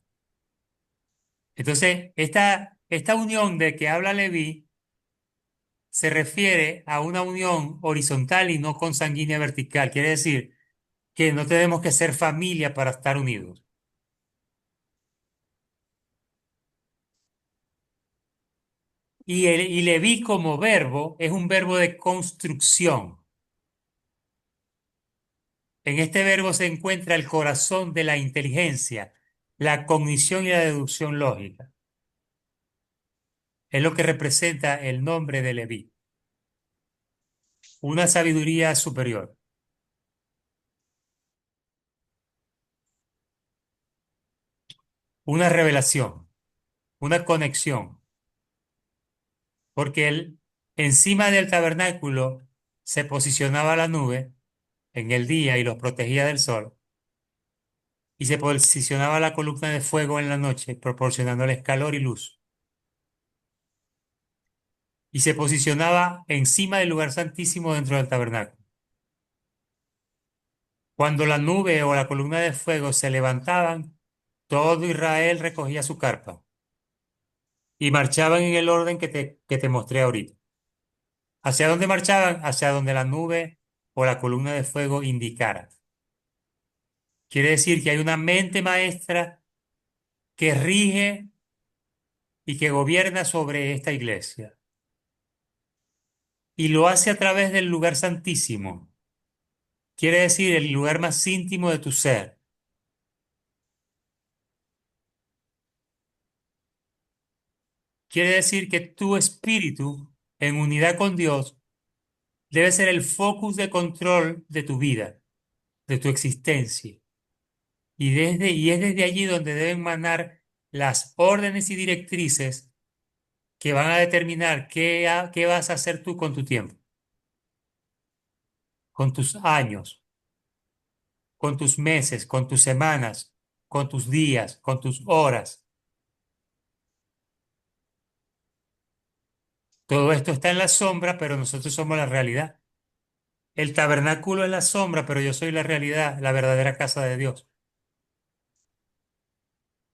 Entonces, esta unión de que habla Leví se refiere a una unión horizontal y no consanguínea vertical. Quiere decir que no tenemos que ser familia para estar unidos. Y Leví como verbo es un verbo de construcción. En este verbo se encuentra el corazón de la inteligencia, la cognición y la deducción lógica. Es lo que representa el nombre de Leví, una sabiduría superior, una revelación, una conexión, porque encima del tabernáculo se posicionaba la nube en el día y los protegía del sol, y se posicionaba la columna de fuego en la noche, proporcionándoles calor y luz. Y se posicionaba encima del lugar santísimo dentro del tabernáculo. Cuando la nube o la columna de fuego se levantaban, todo Israel recogía su carpa y marchaban en el orden que te mostré ahorita. ¿Hacia dónde marchaban? Hacia donde la nube o la columna de fuego indicara. Quiere decir que hay una mente maestra que rige y que gobierna sobre esta iglesia. Y lo hace a través del lugar santísimo. Quiere decir el lugar más íntimo de tu ser. Quiere decir que tu espíritu, en unidad con Dios, debe ser el focus de control de tu vida, de tu existencia. Y es desde allí donde deben manar las órdenes y directrices que van a determinar qué vas a hacer tú con tu tiempo, con tus años, con tus meses, con tus semanas, con tus días, con tus horas. Todo esto está en la sombra, pero nosotros somos la realidad. El tabernáculo es la sombra, pero yo soy la realidad, la verdadera casa de Dios.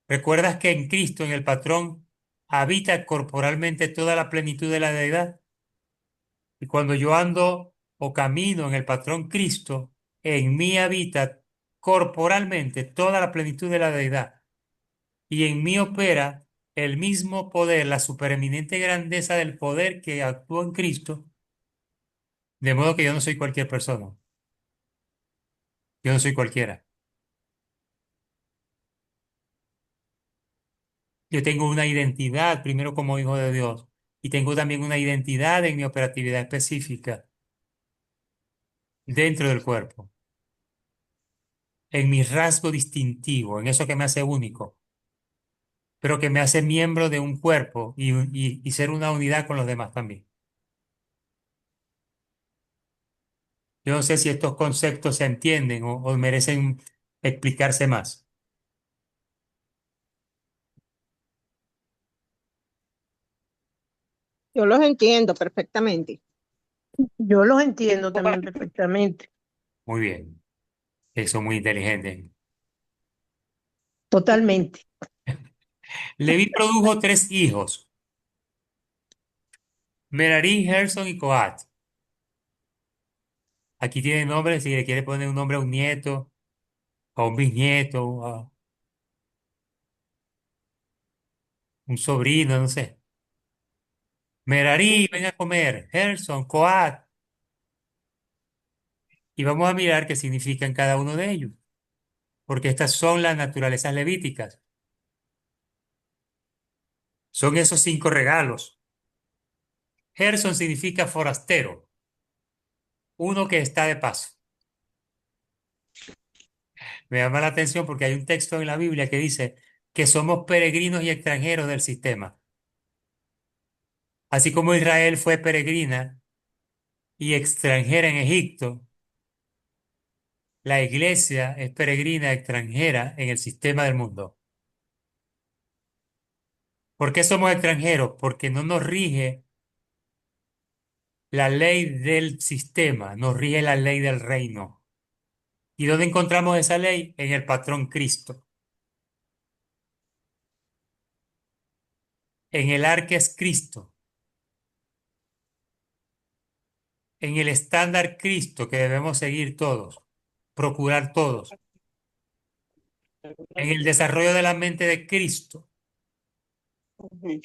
¿Recuerdas que en Cristo, en el patrón, habita corporalmente toda la plenitud de la deidad? Y cuando yo ando o camino en el patrón Cristo, en mí habita corporalmente toda la plenitud de la deidad. y en mí opera el mismo poder, la supereminente grandeza del poder que actúa en Cristo, de modo que yo no soy cualquier persona, yo no soy cualquiera. Yo tengo una identidad primero como hijo de Dios y tengo también una identidad en mi operatividad específica dentro del cuerpo, en mi rasgo distintivo, en eso que me hace único, pero que me hace miembro de un cuerpo y ser una unidad con los demás también. Yo no sé si estos conceptos se entienden o merecen explicarse más. Yo los entiendo perfectamente. Yo los entiendo Bueno, también perfectamente, Muy bien, eso muy inteligente. totalmente. Leví produjo tres hijos, Merari, Gerson y Coat. Aquí tiene nombre, si le quiere poner un nombre a un nieto, a un bisnieto, a un sobrino, no sé. Merari, ven a comer, Gerson, Coat. Y vamos a mirar qué significan cada uno de ellos, porque estas son las naturalezas levíticas. Son esos cinco regalos. Gerson significa forastero, uno que está de paso. Me llama la atención porque hay un texto en la Biblia que dice que somos peregrinos y extranjeros del sistema. Así como Israel fue peregrina y extranjera en Egipto, la iglesia es peregrina extranjera en el sistema del mundo. ¿Por qué somos extranjeros? Porque no nos rige la ley del sistema, nos rige la ley del reino. ¿Y dónde encontramos esa ley? En el patrón Cristo. En el arca es Cristo. En el estándar Cristo que debemos seguir todos, procurar todos. En el desarrollo de la mente de Cristo, ujú.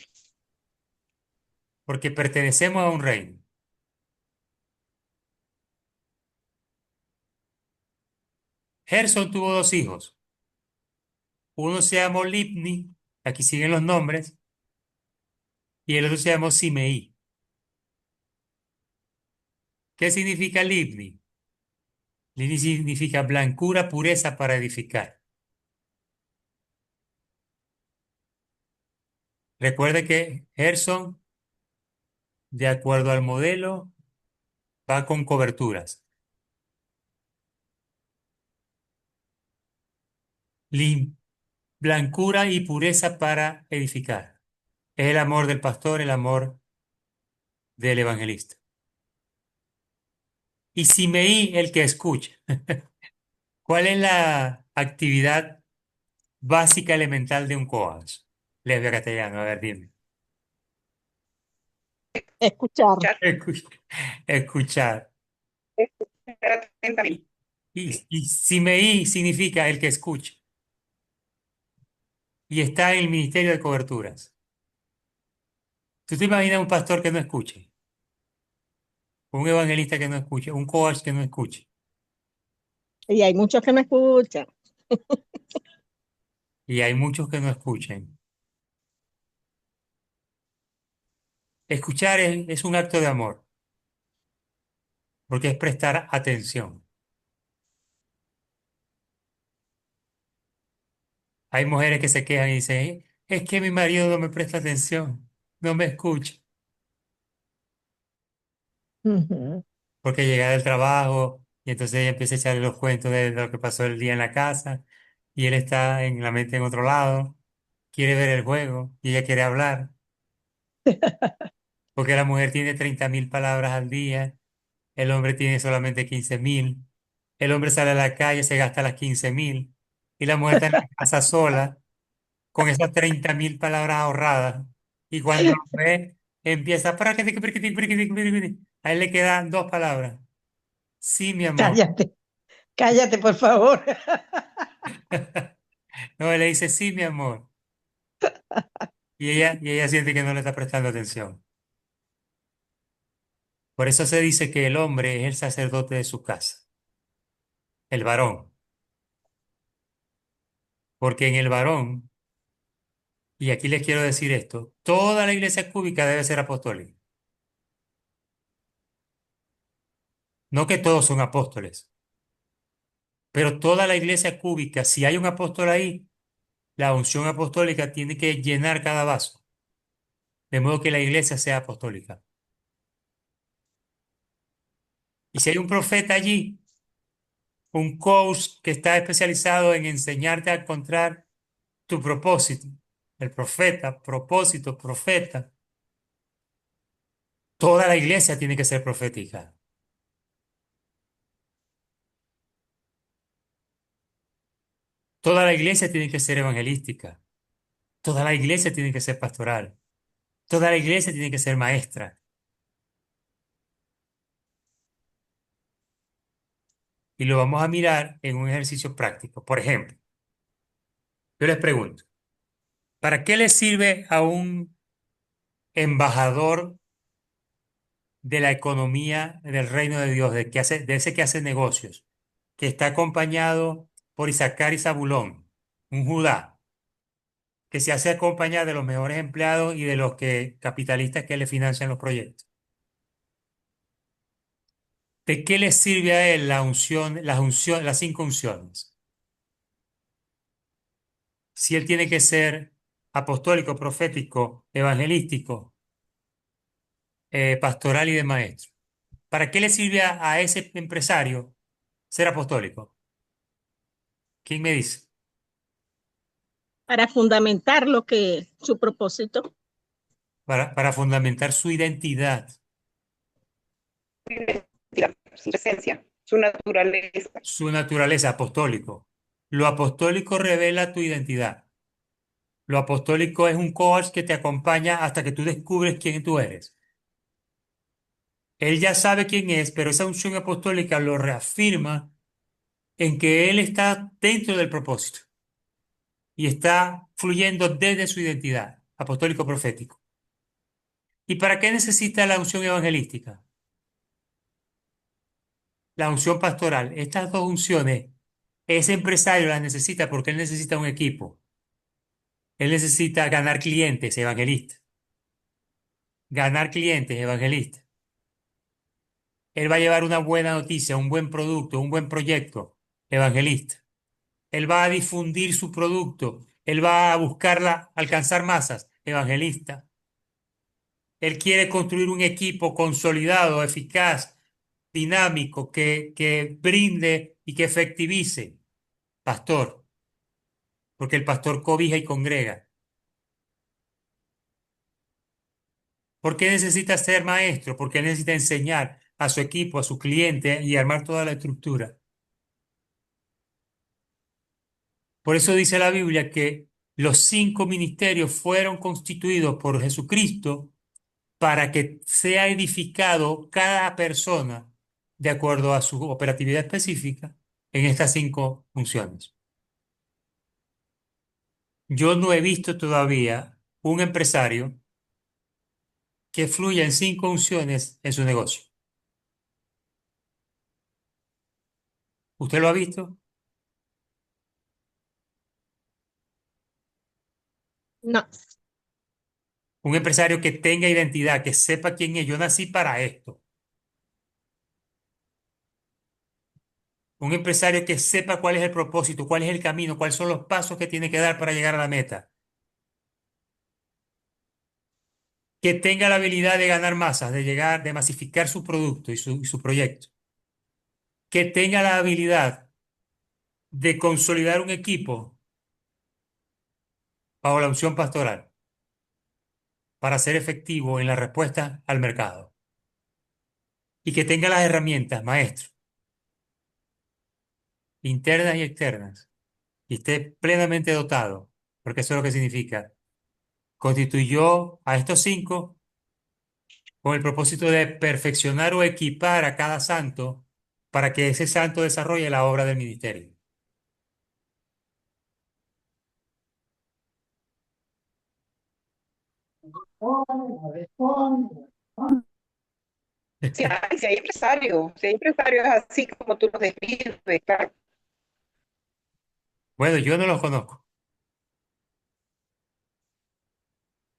porque pertenecemos a un reino. Gerson tuvo dos hijos. Uno se llamó Libni, aquí siguen los nombres, y el otro se llamó Simeí. ¿Qué significa Libni? Libni significa blancura, pureza para edificar. Recuerde que Gerson, de acuerdo al modelo, va con coberturas. Lim- Blancura y pureza para edificar. Es el amor del pastor, el amor del evangelista. Y Simeí, el que escucha. ¿Cuál es la actividad básica elemental de un coach? Lesbia castellano, a ver, dime. Escuchar. Escuchar, Escu- Escuchar. escuchar atentamente. Y Simeí significa el que escucha. Y está en el ministerio de coberturas. ¿Tú te imaginas un pastor que no escuche? Un evangelista que no escuche, un coach que no escuche. Y hay muchos que me escuchan. Y hay muchos que no escuchen. Escuchar es un acto de amor, porque es prestar atención. Hay mujeres que se quejan y dicen, es que mi marido no me presta atención, no me escucha, Ujú. porque llega del trabajo y entonces ella empieza a echarle los cuentos de lo que pasó el día en la casa y él está en la mente en otro lado, quiere ver el juego y ella quiere hablar, porque la mujer tiene 30.000 palabras al día, el hombre tiene solamente 15.000, el hombre sale a la calle, se gasta las 15.000 y la mujer está en la casa sola con esas 30.000 palabras ahorradas. Y cuando lo ve, empieza, a él le quedan dos palabras. Sí, mi amor. Cállate, cállate, por favor. No, él le dice, sí, mi amor. y ella siente que no le está prestando atención. Por eso se dice que el hombre es el sacerdote de su casa, el varón. Porque en el varón, y aquí les quiero decir esto, toda la iglesia cúbica debe ser apostólica. No que todos son apóstoles, pero toda la iglesia cúbica, si hay un apóstol ahí, la unción apostólica tiene que llenar cada vaso, de modo que la iglesia sea apostólica. Y si hay un profeta allí, un coach que está especializado en enseñarte a encontrar tu propósito, el profeta, propósito, profeta, toda la iglesia tiene que ser profética. Toda la iglesia tiene que ser evangelística. Toda la iglesia tiene que ser pastoral. Toda la iglesia tiene que ser maestra. Y lo vamos a mirar en un ejercicio práctico. Por ejemplo, yo les pregunto, ¿para qué le sirve a un embajador de la economía del reino de Dios, de ese que hace negocios, que está acompañado por Isaacar y Zabulón, un Judá, que se hace acompañar de los mejores empleados y de los capitalistas que le financian los proyectos? ¿De qué le sirve a él las 5 unciones? Si él tiene que ser apostólico, profético, evangelístico, pastoral y de maestro. ¿Para qué le sirve a ese empresario ser apostólico? ¿Quién me dice? Para fundamentar lo que su propósito. Para fundamentar su identidad, Su esencia, su naturaleza. su naturaleza apostólico. Lo apostólico revela tu identidad. Lo apostólico es un coach que te acompaña hasta que tú descubres quién tú eres. Él ya sabe quién es, pero esa unción apostólica lo reafirma en que él está dentro del propósito y está fluyendo desde su identidad, apostólico profético. ¿Y para qué necesita la unción evangelística? La unción pastoral. Estas dos unciones, ese empresario las necesita porque él necesita un equipo. Él necesita ganar clientes, evangelistas. Ganar clientes, evangelistas. Él va a llevar una buena noticia, un buen producto, un buen proyecto, evangelista. Él va a difundir su producto. Él va a buscarla, alcanzar masas, evangelista. Él quiere construir un equipo consolidado, eficaz, dinámico, que brinde y que efectivice. Pastor, porque el pastor cobija y congrega. ¿Por qué necesita ser maestro? Porque él necesita enseñar a su equipo, a su cliente y armar toda la estructura. Por eso dice la Biblia que los 5 ministerios fueron constituidos por Jesucristo para que sea edificado cada persona de acuerdo a su operatividad específica en estas 5 funciones. Yo no he visto todavía un empresario que fluya en 5 unciones en su negocio. ¿Usted lo ha visto? No, Un empresario que tenga identidad, que sepa quién es. Yo nací para esto. Un empresario que sepa cuál es el propósito, cuál es el camino, cuáles son los pasos que tiene que dar para llegar a la meta. Que tenga la habilidad de ganar masas, de llegar, de masificar su producto y su proyecto. Que tenga la habilidad de consolidar un equipo bajo la unción pastoral para ser efectivo en la respuesta al mercado. Y que tenga las herramientas, maestro, internas y externas, y esté plenamente dotado, porque eso es lo que significa. Constituyó a estos 5 con el propósito de perfeccionar o equipar a cada santo para que ese santo desarrolle la obra del ministerio. Si hay empresarios así como tú los describes, claro. Bueno, yo no los conozco.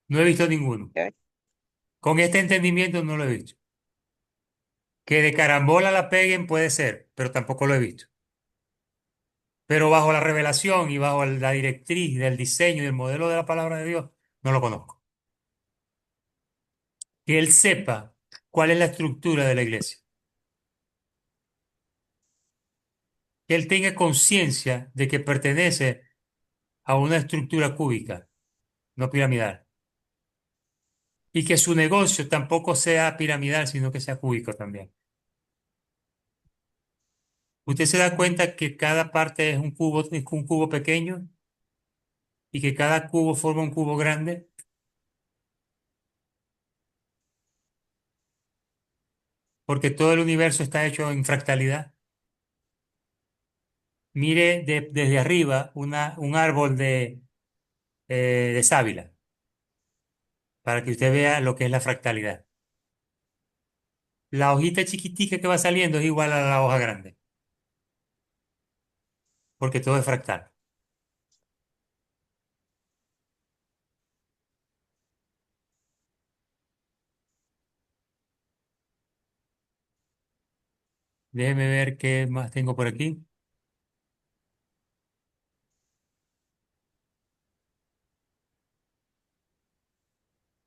No he visto ninguno. ¿Ya? Con este entendimiento no lo he visto. Que de carambola la peguen puede ser, pero tampoco lo he visto. Pero bajo la revelación y bajo la directriz del diseño y del modelo de la palabra de Dios, no lo conozco. Que él sepa cuál es la estructura de la iglesia. Que él tenga conciencia de que pertenece a una estructura cúbica, no piramidal. Y que su negocio tampoco sea piramidal, sino que sea cúbico también. Usted se da cuenta que cada parte es un cubo pequeño y que cada cubo forma un cubo grande, porque todo el universo está hecho en fractalidad. Mire desde arriba un árbol de sábila para que usted vea lo que es la fractalidad. La hojita chiquitica que va saliendo es igual a la hoja grande, porque todo es fractal. Déjeme ver qué más tengo por aquí.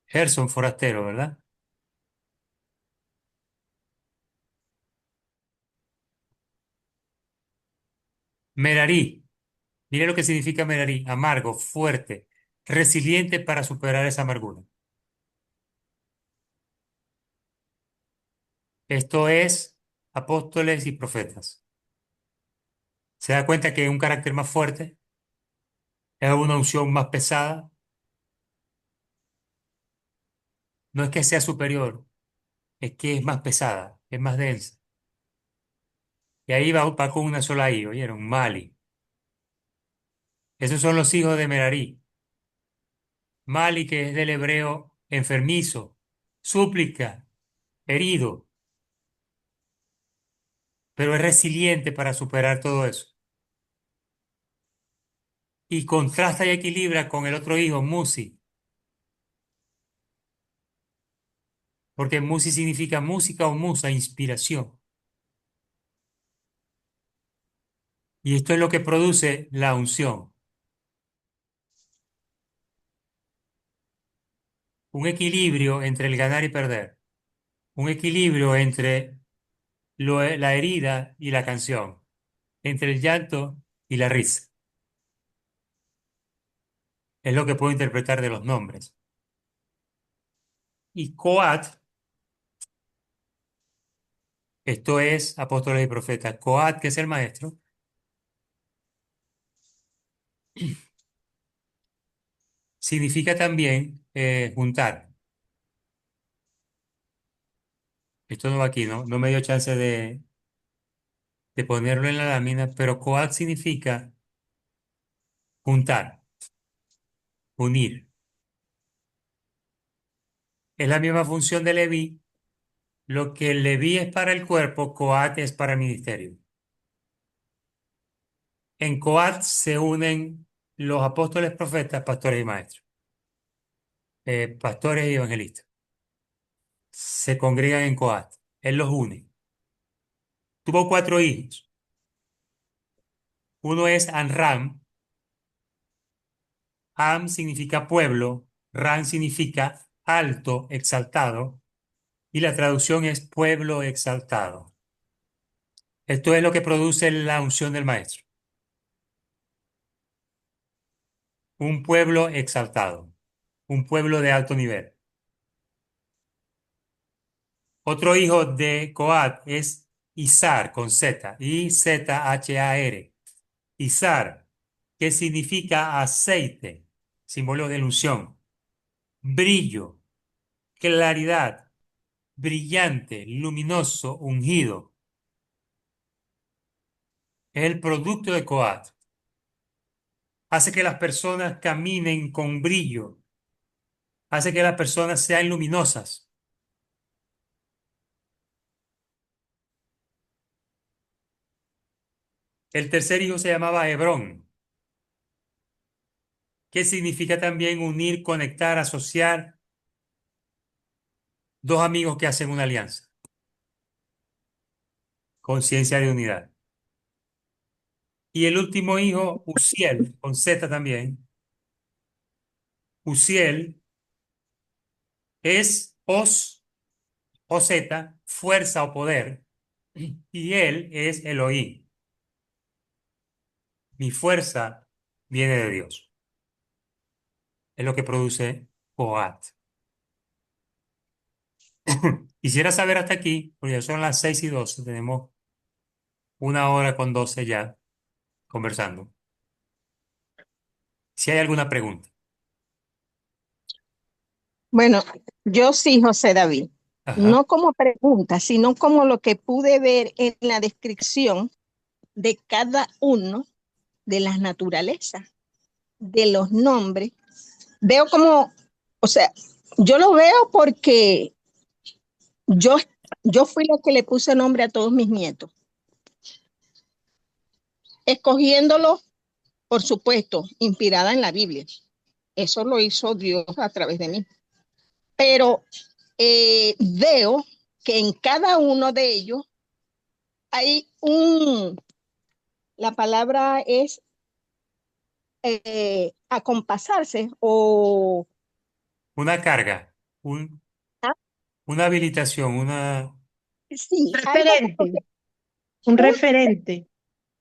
Gerson Forastero, ¿verdad? Merarí. Mire lo que significa Merarí. Amargo, fuerte, resiliente para superar esa amargura. Esto es apóstoles y profetas. Se da cuenta que un carácter más fuerte es una unción más pesada. No es que sea superior, es que es más pesada, es más densa. Y ahí va con una sola I, ¿oyeron? Mali. Esos son los hijos de Merarí. Mali, que es del hebreo enfermizo, súplica, herido, pero es resiliente para superar todo eso. Y contrasta y equilibra con el otro hijo, Musi, porque Musi significa música o musa, inspiración. Y esto es lo que produce la unción. Un equilibrio entre el ganar y perder. Un equilibrio entre la herida y la canción. Entre el llanto y la risa. Es lo que puedo interpretar de los nombres. Y Coat, esto es apóstoles y profetas. Coat, que es el maestro, significa también juntar. Esto no va aquí, ¿no? No me dio chance de ponerlo en la lámina, pero Coat significa juntar, unir. Es la misma función de Leví. Lo que Leví es para el cuerpo, Coat es para el ministerio. En Coat se unen los apóstoles, profetas, pastores y maestros, pastores y evangelistas. Se congregan en Coat. Él los une. Tuvo cuatro hijos. Uno es Amram. Am significa pueblo, Ram significa alto, exaltado, y la traducción es pueblo exaltado. Esto es lo que produce la unción del maestro. Un pueblo exaltado, un pueblo de alto nivel. Otro hijo de Coat es Izar con Z, I-Z-H-A-R. Izar, que significa aceite, símbolo de unción, brillo, claridad, brillante, luminoso, ungido. Es el producto de Coat. Hace que las personas caminen con brillo, hace que las personas sean luminosas. El tercer hijo se llamaba Hebrón, que significa también unir, conectar, asociar dos amigos que hacen una alianza. Conciencia de unidad. Y el último hijo, Uziel, con Z también. Uziel es o Z, fuerza o poder, y él es Elohim. Mi fuerza viene de Dios. Es lo que produce Coat. Quisiera saber hasta aquí, porque ya son las 6:12, tenemos 1 hora con 12 ya conversando. Si hay alguna pregunta. Bueno, yo sí, José David, Ajá. no como pregunta, sino como lo que pude ver en la descripción de cada uno de las naturalezas, de los nombres. Veo como, o sea, yo lo veo porque yo, yo fui la que le puse nombre a todos mis nietos, escogiéndolos, por supuesto, inspirada en la Biblia. Eso lo hizo Dios a través de mí. Pero veo que en cada uno de ellos hay la palabra es acompasarse o... Una carga, Ah, una habilitación, sí, algo como Referente, que un un, referente.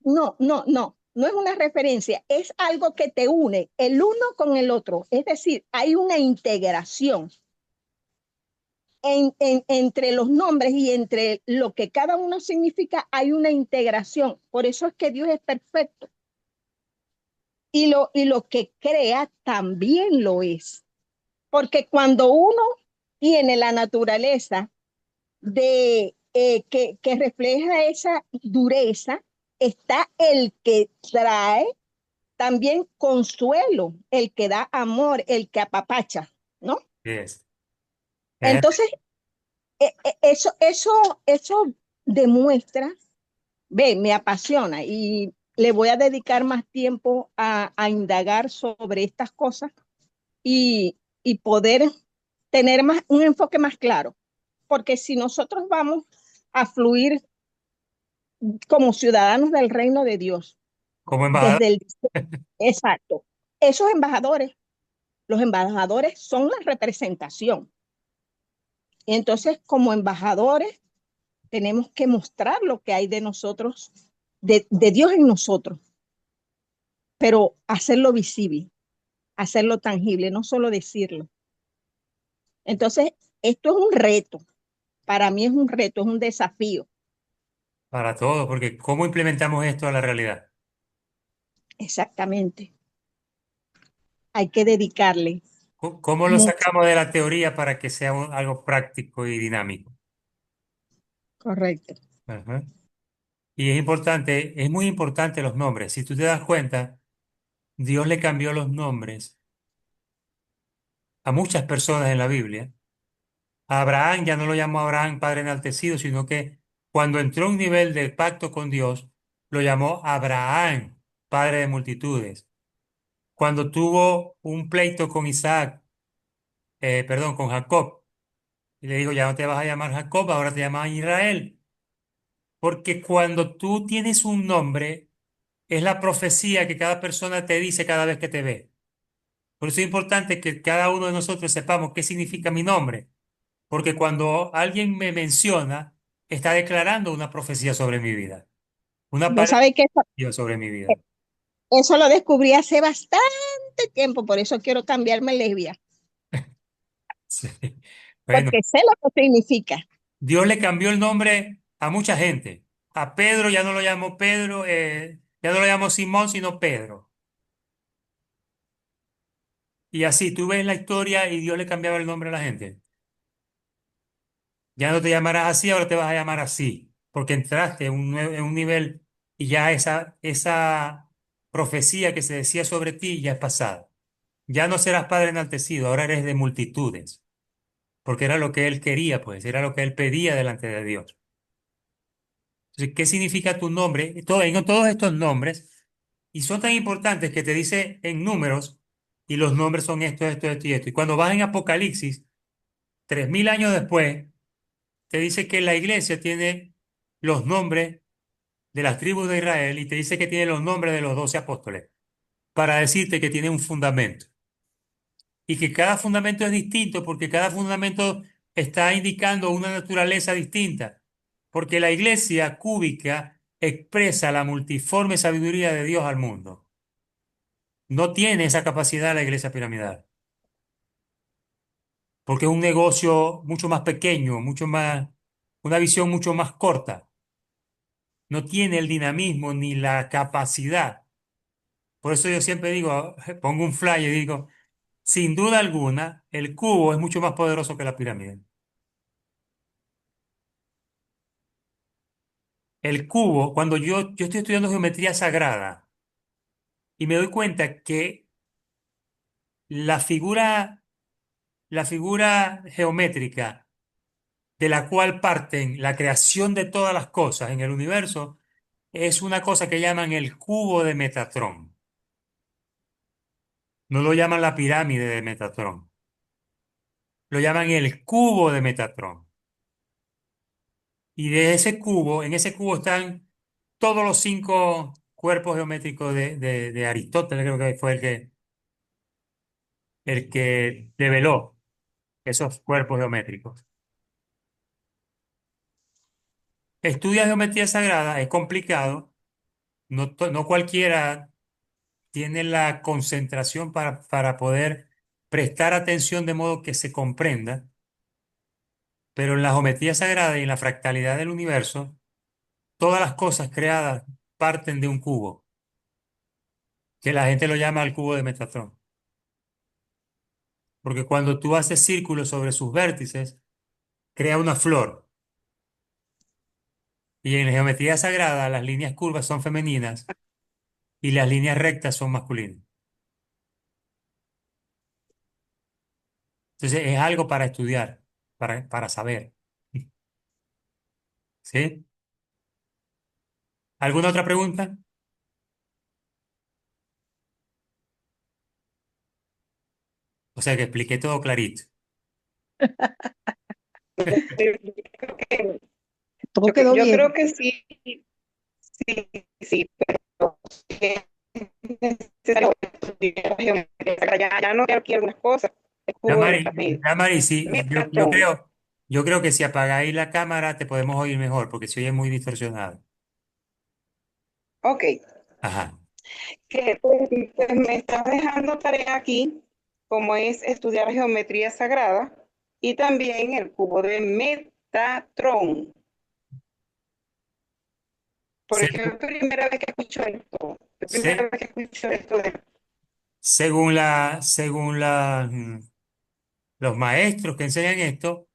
no es una referencia, es algo que te une el uno con el otro. Es decir, hay una integración entre los nombres y entre lo que cada uno significa, hay una integración. Por eso es que Dios es perfecto. Y lo que crea también lo es. Porque cuando uno tiene la naturaleza que refleja esa dureza, está el que trae también consuelo, el que da amor, el que apapacha, ¿no? es. Entonces, eso demuestra, ve, me apasiona y le voy a dedicar más tiempo a indagar sobre estas cosas y poder tener un enfoque más claro. Porque si nosotros vamos a fluir como ciudadanos del reino de Dios, Como embajador. desde el... Exacto. Esos embajadores, los embajadores son la representación. Entonces, como embajadores, tenemos que mostrar lo que hay de nosotros, de Dios en nosotros, pero hacerlo visible, hacerlo tangible, no solo decirlo. Entonces, esto es un reto. Para mí es un reto, es un desafío. Para todo, porque ¿cómo implementamos esto a la realidad? Exactamente. Hay que dedicarle ¿Cómo lo mucho. sacamos de la teoría para que sea algo práctico y dinámico? Correcto. Ajá. Y es importante, es muy importante los nombres. Si tú te das cuenta, Dios le cambió los nombres a muchas personas en la Biblia. A Abraham ya no lo llamó Abraham, padre enaltecido, sino que cuando entró a un nivel de pacto con Dios, lo llamó Abraham, padre de multitudes. Cuando tuvo un pleito con Isaac, perdón, con Jacob, y le digo, ya no te vas a llamar Jacob, ahora te llamas Israel. Porque cuando tú tienes un nombre, es la profecía que cada persona te dice cada vez que te ve. Por eso es importante que cada uno de nosotros sepamos qué significa mi nombre. Porque cuando alguien me menciona, está declarando una profecía sobre mi vida. Una Vos palabra sabés que sobre mi vida. eso lo descubrí hace bastante tiempo, por eso quiero cambiarme lesbia, Sí. Bueno, porque sé lo que significa. Dios le cambió el nombre a mucha gente. A Pedro ya no lo llamó Pedro, ya no lo llamó Simón, sino Pedro. Y así tú ves la historia y Dios le cambiaba el nombre a la gente. Ya no te llamarás así, ahora te vas a llamar así, porque entraste en un nivel y ya esa profecía que se decía sobre ti ya es pasada. Ya no serás padre enaltecido, ahora eres de multitudes, porque era lo que él quería, pues, era lo que él pedía delante de Dios. Entonces, ¿qué significa tu nombre? En todos estos nombres, y son tan importantes que te dice en números, y los nombres son esto, esto, esto y esto. Y cuando vas en Apocalipsis, 3000 años después, te dice que la iglesia tiene los nombres de las tribus de Israel y te dice que tiene los nombres de los 12 apóstoles, para decirte que tiene un fundamento. Y que cada fundamento es distinto porque cada fundamento está indicando una naturaleza distinta. Porque la iglesia cúbica expresa la multiforme sabiduría de Dios al mundo. No tiene esa capacidad la iglesia piramidal. Porque es un negocio mucho más pequeño, una visión mucho más corta. No tiene el dinamismo ni la capacidad. Por eso yo siempre digo, pongo un flyer y digo, sin duda alguna, el cubo es mucho más poderoso que la pirámide. El cubo, cuando yo estoy estudiando geometría sagrada y me doy cuenta que la figura, la figura geométrica de la cual parten la creación de todas las cosas en el universo es una cosa que llaman el cubo de Metatrón. No lo llaman la pirámide de Metatrón, lo llaman el cubo de Metatrón. Y de ese cubo, en ese cubo están todos los 5 cuerpos geométricos de Aristóteles, creo que fue el que develó esos cuerpos geométricos. Estudia geometría sagrada, es complicado, no cualquiera tiene la concentración para poder prestar atención de modo que se comprenda, pero en la geometría sagrada y en la fractalidad del universo, todas las cosas creadas parten de un cubo, que la gente lo llama el cubo de Metatrón. Porque cuando tú haces círculos sobre sus vértices, crea una flor. Y en la geometría sagrada, las líneas curvas son femeninas y las líneas rectas son masculinas. Entonces es algo para estudiar, para saber. ¿Sí? ¿Alguna otra pregunta? O sea que expliqué todo clarito. Creo que, Todo quedó yo creo bien. que sí, sí, sí, pero sí es necesario estudiar geometría. Ya no quiero aquí algunas cosas. El cubo de la Mari, sí, Metatron. yo creo que si apagáis la cámara te podemos oír mejor porque se oye muy distorsionado. Ok, Ajá. que pues, me estás dejando tarea aquí, como es estudiar geometría sagrada y también el cubo de Metatron. Porque Se- es primera vez que escucho esto. Es primera se- vez que escucho esto de... según los maestros que enseñan esto,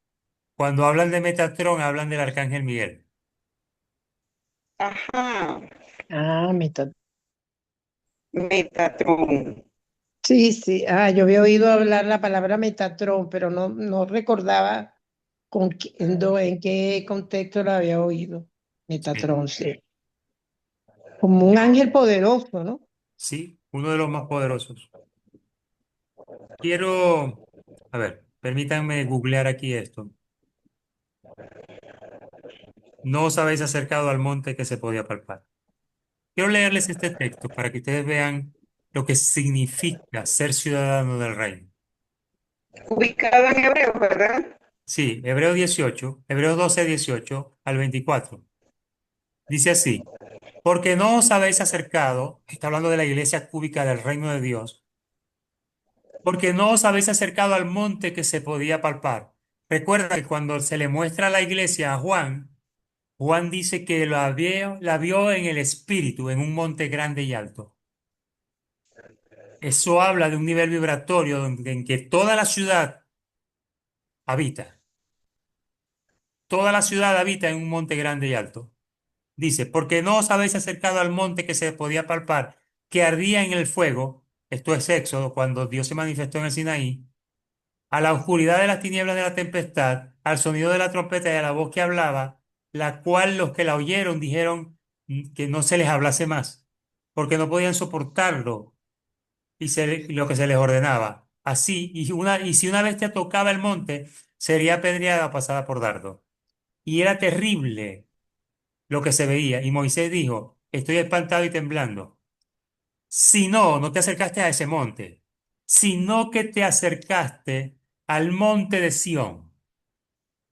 cuando hablan de Metatron, hablan del Arcángel Miguel. Ajá, Ah, Metatron. sí, sí. Ah, yo había oído hablar la palabra Metatrón, pero no recordaba en qué contexto la había oído. Sí, Metatrón, sí. Como un ángel poderoso, ¿no? sí, uno de los más poderosos. Quiero, a ver, permítanme googlear aquí esto. No os habéis acercado al monte que se podía palpar. Quiero leerles este texto para que ustedes vean lo que significa ser ciudadano del reino. Ubicado en hebreo, ¿verdad? Sí, Hebreos 18, Hebreos 12, 18 al 24. Dice así, porque no os habéis acercado, está hablando de la iglesia cúbica del reino de Dios, porque no os habéis acercado al monte que se podía palpar. Recuerda que cuando se le muestra la iglesia a Juan, Juan dice que la vio en el espíritu, en un monte grande y alto. Eso habla de un nivel vibratorio en que toda la ciudad habita. Toda la ciudad habita en un monte grande y alto. Dice, porque no os habéis acercado al monte que se podía palpar, que ardía en el fuego, esto es Éxodo, cuando Dios se manifestó en el Sinaí, a la oscuridad de las tinieblas de la tempestad, al sonido de la trompeta y a la voz que hablaba, la cual los que la oyeron dijeron que no se les hablase más, porque no podían soportarlo lo que se les ordenaba. Así, y si una bestia tocaba el monte, sería apedreada o pasada por dardo. Y era terrible lo que se veía. Y Moisés dijo, estoy espantado y temblando. Si no, no te acercaste a ese monte, sino que te acercaste al monte de Sión,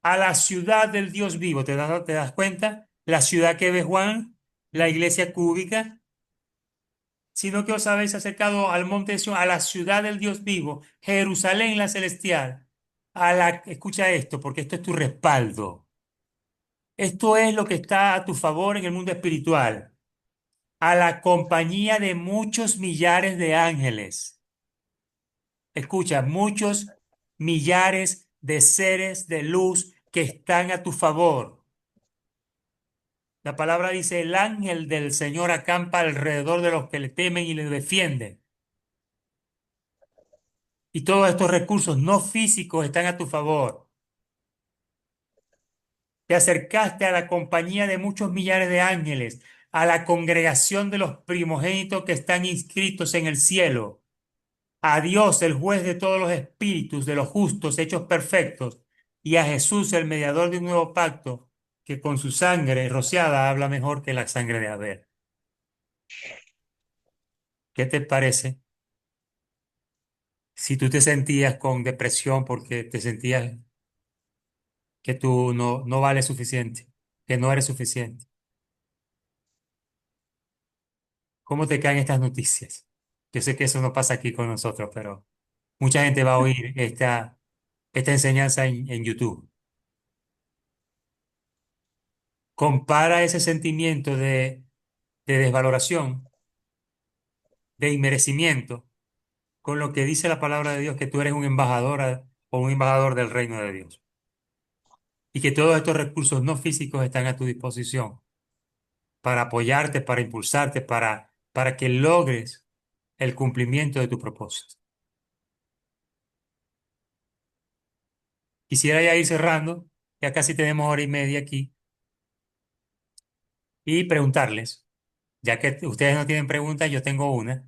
a la ciudad del Dios vivo. Te das cuenta? La ciudad que ve Juan, la iglesia cúbica, sino que os habéis acercado al monte de Sión, a la ciudad del Dios vivo, Jerusalén la celestial, escucha esto, porque esto es tu respaldo. Esto es lo que está a tu favor en el mundo espiritual, a la compañía de muchos millares de ángeles. Escucha, muchos millares de seres de luz que están a tu favor. La palabra dice, el ángel del Señor acampa alrededor de los que le temen y le defienden. Y todos estos recursos no físicos están a tu favor. Te acercaste a la compañía de muchos millares de ángeles, a la congregación de los primogénitos que están inscritos en el cielo, a Dios, el juez de todos los espíritus, de los justos hechos perfectos, y a Jesús, el mediador de un nuevo pacto, que con su sangre rociada habla mejor que la sangre de Abel. ¿Qué te parece? Si tú te sentías con depresión porque te sentías que tú no vales suficiente, que no eres suficiente. ¿Cómo te caen estas noticias? Yo sé que eso no pasa aquí con nosotros, pero mucha gente va a oír esta enseñanza en YouTube. Compara ese sentimiento de desvaloración, de inmerecimiento, con lo que dice la palabra de Dios, que tú eres un embajador o un embajador del reino de Dios. Y que todos estos recursos no físicos están a tu disposición para apoyarte, para impulsarte, para que logres el cumplimiento de tu propósito. Quisiera ya ir cerrando, ya casi tenemos hora y media aquí, y preguntarles, ya que ustedes no tienen preguntas, yo tengo una.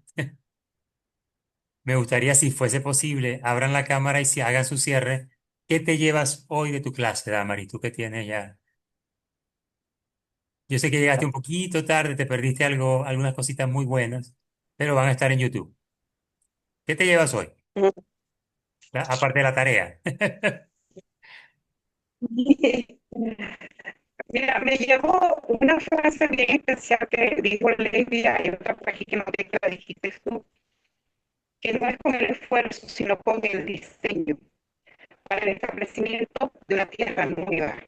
Me gustaría, si fuese posible, abran la cámara y si hagan su cierre. ¿Qué te llevas hoy de tu clase, Damari? Tú que tienes ya. Yo sé que llegaste un poquito tarde, te perdiste algo, algunas cositas muy buenas, pero van a estar en YouTube. ¿Qué te llevas hoy? Aparte de la tarea. Mira, me llevó una frase bien especial que dijo Lesbia y otra por aquí que no te que la dijiste tú, que no es con el esfuerzo, sino con el diseño para el establecimiento de la tierra nueva.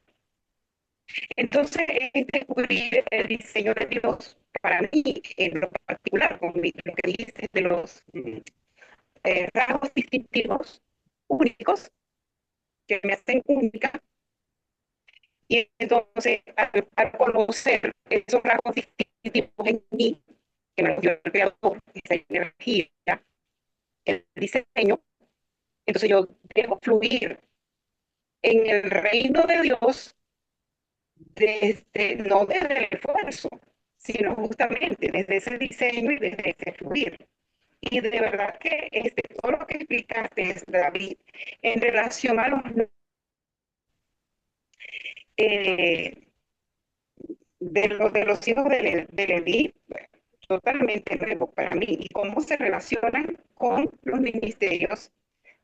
Entonces, es descubrir el diseño de Dios. Para mí, en lo particular, con lo que dijiste de los rasgos distintivos únicos que me hacen única, y entonces al conocer esos rasgos distintivos en mí, que me los dio el creador, esa energía, el diseño, entonces yo debo fluir en el reino de Dios desde, no desde el esfuerzo, sino justamente desde ese diseño y desde ese fluir. Y de verdad que todo lo que explicaste, David, en relación a los eh, de los hijos de Leví, totalmente nuevo para mí, y cómo se relacionan con los ministerios,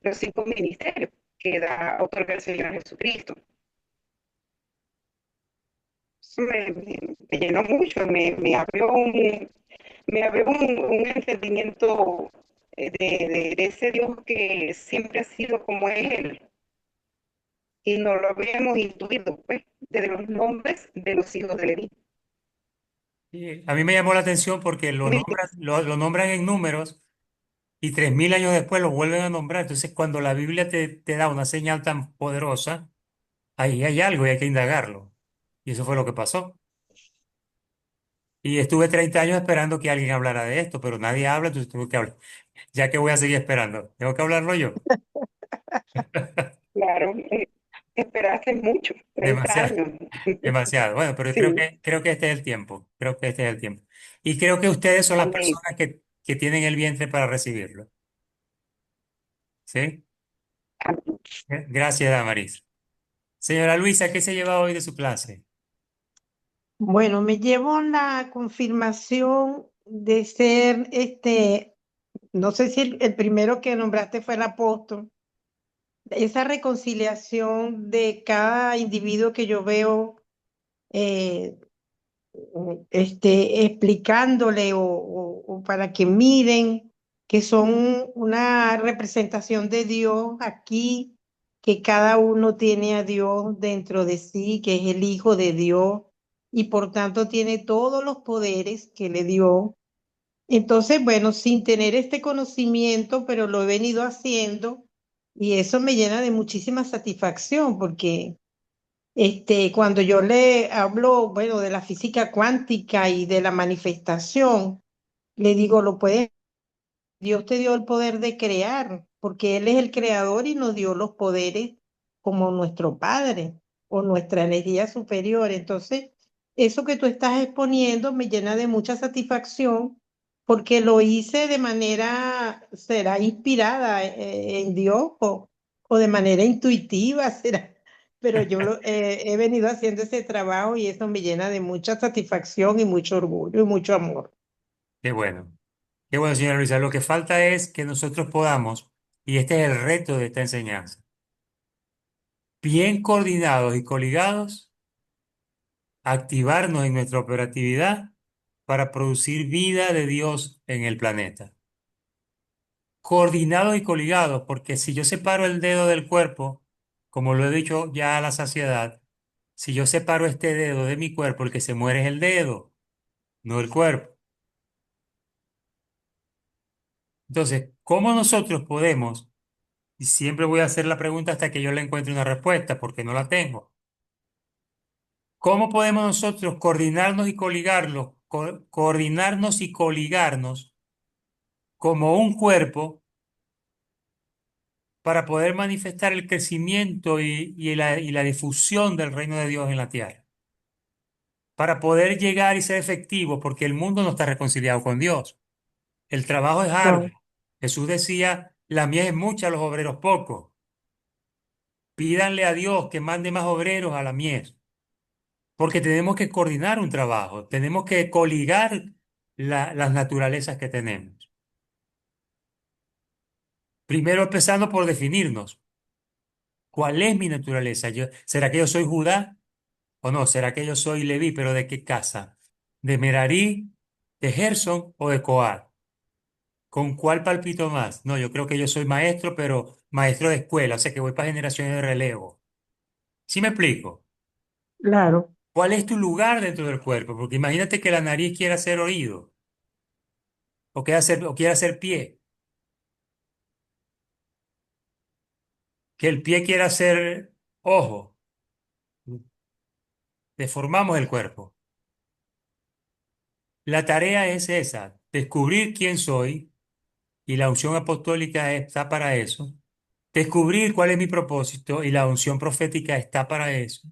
los 5 ministerios que otorga el Señor Jesucristo. Eso me llenó mucho, me abrió un entendimiento de ese Dios que siempre ha sido como es Él. Y no lo habíamos intuido, pues, desde los nombres de los hijos de Leví. A mí me llamó la atención porque lo nombran en números y 3000 años después lo vuelven a nombrar. Entonces, cuando la Biblia te da una señal tan poderosa, ahí hay algo y hay que indagarlo. Y eso fue lo que pasó. Y estuve 30 años esperando que alguien hablara de esto, pero nadie habla, entonces tuve que hablar. Ya que voy a seguir esperando, tengo que hablarlo yo. Claro, esperaste mucho, 30 Demasiado, años. demasiado. Bueno, pero Sí, creo que este es el tiempo. Creo que este es el tiempo. Y creo que ustedes son las amén. personas que tienen el vientre para recibirlo. ¿Sí? Amén. Gracias, Damaris. Señora Luisa, ¿qué se lleva hoy de su clase? Bueno, me llevo la confirmación de ser no sé si el primero que nombraste fue el apóstol, esa reconciliación de cada individuo que yo veo eh, explicándole o para que miren que son una representación de Dios aquí, que cada uno tiene a Dios dentro de sí, que es el Hijo de Dios y por tanto tiene todos los poderes que le dio. Entonces, bueno, sin tener este conocimiento, pero lo he venido haciendo y eso me llena de muchísima satisfacción porque cuando yo le hablo, bueno, de la física cuántica y de la manifestación, le digo, Dios te dio el poder de crear, porque Él es el creador y nos dio los poderes como nuestro Padre o nuestra energía superior. Entonces, eso que tú estás exponiendo me llena de mucha satisfacción porque lo hice de manera, será inspirada en Dios o de manera intuitiva, será. Pero he venido haciendo ese trabajo y eso me llena de mucha satisfacción y mucho orgullo y mucho amor. Qué bueno. Qué bueno, señora Luisa. Lo que falta es que nosotros podamos, y este es el reto de esta enseñanza, bien coordinados y coligados, activarnos en nuestra operatividad para producir vida de Dios en el planeta. Coordinados y coligados, porque si yo separo el dedo del cuerpo, como lo he dicho ya a la saciedad, si yo separo este dedo de mi cuerpo, el que se muere es el dedo, no el cuerpo. Entonces, ¿cómo nosotros podemos, y siempre voy a hacer la pregunta hasta que yo le encuentre una respuesta, porque no la tengo, ¿cómo podemos nosotros coordinarnos y coligarlos, coordinarnos y coligarnos como un cuerpo para poder manifestar el crecimiento y la difusión del reino de Dios en la tierra? Para poder llegar y ser efectivos, porque el mundo no está reconciliado con Dios. El trabajo es arduo. No, Jesús decía, la mies es mucha, los obreros pocos. Pídanle a Dios que mande más obreros a la mies, porque tenemos que coordinar un trabajo, tenemos que coligar las naturalezas que tenemos. Primero empezando por definirnos, ¿cuál es mi naturaleza? ¿Será que yo soy Judá o no? ¿Será que yo soy Leví, pero de qué casa? ¿De Merarí, de Gerson o de Coat? ¿Con cuál palpito más? No, yo creo que yo soy maestro, pero maestro de escuela, o sea que voy para generaciones de relevo. ¿Sí me explico? claro. ¿Cuál es tu lugar dentro del cuerpo? Porque imagínate que la nariz quiera ser oído o quiera ser pie, que el pie quiera ser ojo. Deformamos el cuerpo. La tarea es esa, descubrir quién soy, y la unción apostólica está para eso. Descubrir cuál es mi propósito y la unción profética está para eso.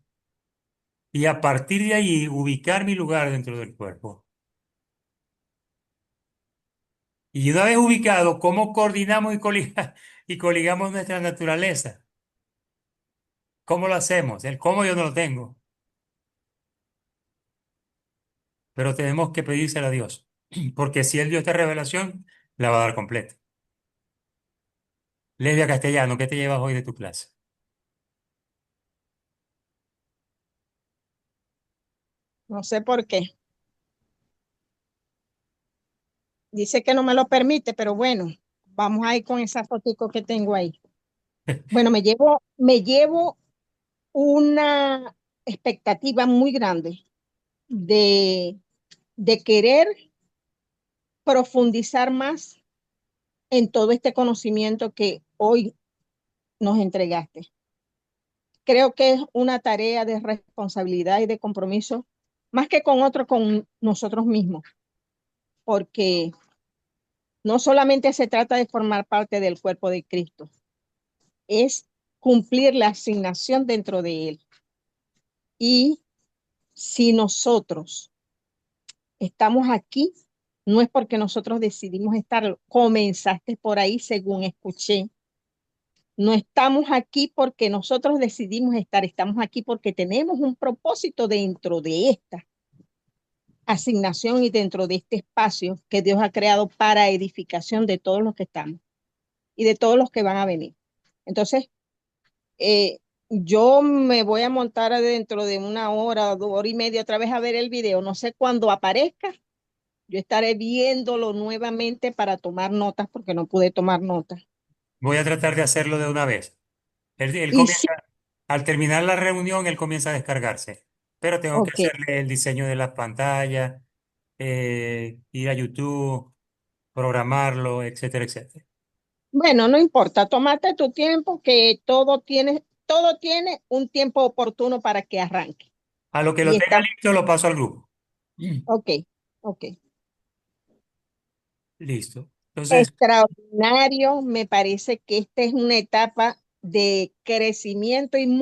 Y a partir de allí ubicar mi lugar dentro del cuerpo. Y una vez ubicado, ¿cómo coordinamos y coligamos nuestra naturaleza? ¿Cómo lo hacemos? El cómo yo no lo tengo, pero tenemos que pedírselo a Dios, porque si Él dio esta revelación, la va a dar completa. Lesbia Castellano, ¿qué te llevas hoy de tu clase? No sé por qué. Dice que no me lo permite, pero bueno, vamos a ir con esa fotico que tengo ahí. Bueno, me llevo una expectativa muy grande de, de querer profundizar más en todo este conocimiento que hoy nos entregaste. Creo que es una tarea de responsabilidad y de compromiso más que con otro, con nosotros mismos, porque no solamente se trata de formar parte del cuerpo de Cristo, es cumplir la asignación dentro de él. Y si nosotros estamos aquí, no es porque nosotros decidimos estar, comenzaste por ahí según escuché. No estamos aquí porque nosotros decidimos estar, estamos aquí porque tenemos un propósito dentro de esta asignación y dentro de este espacio que Dios ha creado para edificación de todos los que estamos y de todos los que van a venir. Entonces, yo me voy a montar dentro de 1 hora, 2 horas y media otra vez a ver el video. No sé cuándo aparezca. Yo estaré viéndolo nuevamente para tomar notas porque no pude tomar notas. Voy a tratar de hacerlo de una vez. Él Y sí, comienza, al terminar la reunión, él comienza a descargarse, pero tengo que ok. hacerle el diseño de las pantallas, ir a YouTube, programarlo, etcétera, etcétera. Bueno, no importa, tómate tu tiempo, que todo tiene un tiempo oportuno para que arranque. A lo que Y lo tenga está, listo, lo paso al grupo. ok, ok. Listo. Entonces, Extraordinario, me parece que esta es una etapa de crecimiento y amén.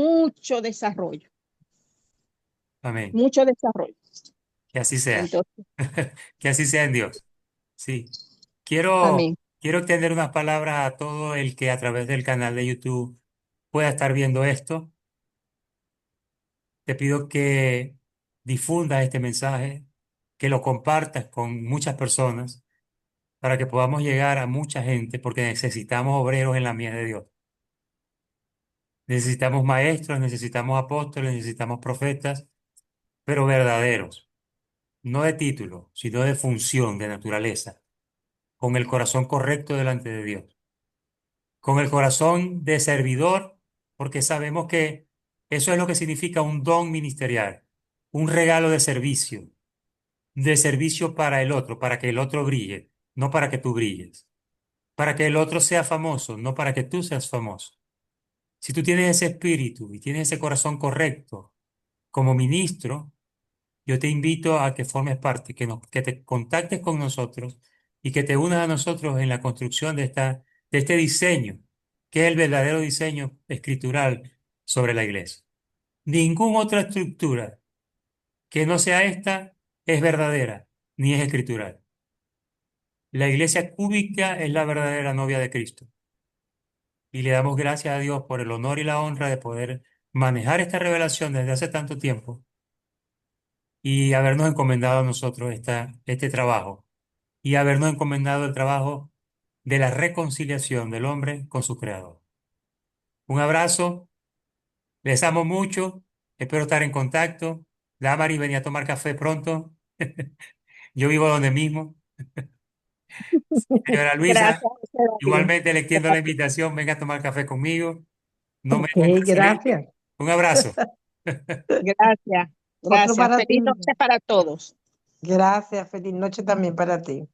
mucho desarrollo. Que así sea. Entonces, Que así sea en Dios. Sí. Quiero, amén. quiero extender unas palabras a todo el que a través del canal de YouTube pueda estar viendo esto. Te pido que difundas este mensaje, que lo compartas con muchas personas para que podamos llegar a mucha gente, porque necesitamos obreros en la mies de Dios. Necesitamos maestros, necesitamos apóstoles, necesitamos profetas, pero verdaderos, no de título, sino de función, de naturaleza, con el corazón correcto delante de Dios, con el corazón de servidor, porque sabemos que eso es lo que significa un don ministerial, un regalo de servicio para el otro, para que el otro brille, no para que tú brilles, para que el otro sea famoso, no para que tú seas famoso. Si tú tienes ese espíritu y tienes ese corazón correcto como ministro, yo te invito a que formes parte, que te contactes con nosotros y que te unas a nosotros en la construcción de este diseño, que es el verdadero diseño escritural sobre la iglesia. Ninguna otra estructura que no sea esta es verdadera, ni es escritural. La iglesia cúbica es la verdadera novia de Cristo. Y le damos gracias a Dios por el honor y la honra de poder manejar esta revelación desde hace tanto tiempo y habernos encomendado a nosotros este trabajo y habernos encomendado el trabajo de la reconciliación del hombre con su creador. Un abrazo, les amo mucho, espero estar en contacto. Damari, venía a tomar café pronto. Yo vivo donde mismo. Señora Gracias, Luisa, José David. igualmente le extiendo la Gracias. invitación, venga a tomar café conmigo. No me Ok, dejo un precedente. gracias. Un abrazo. Gracias. Otro Gracias. para ti. Feliz noche para todos. Gracias. Feliz noche también para ti.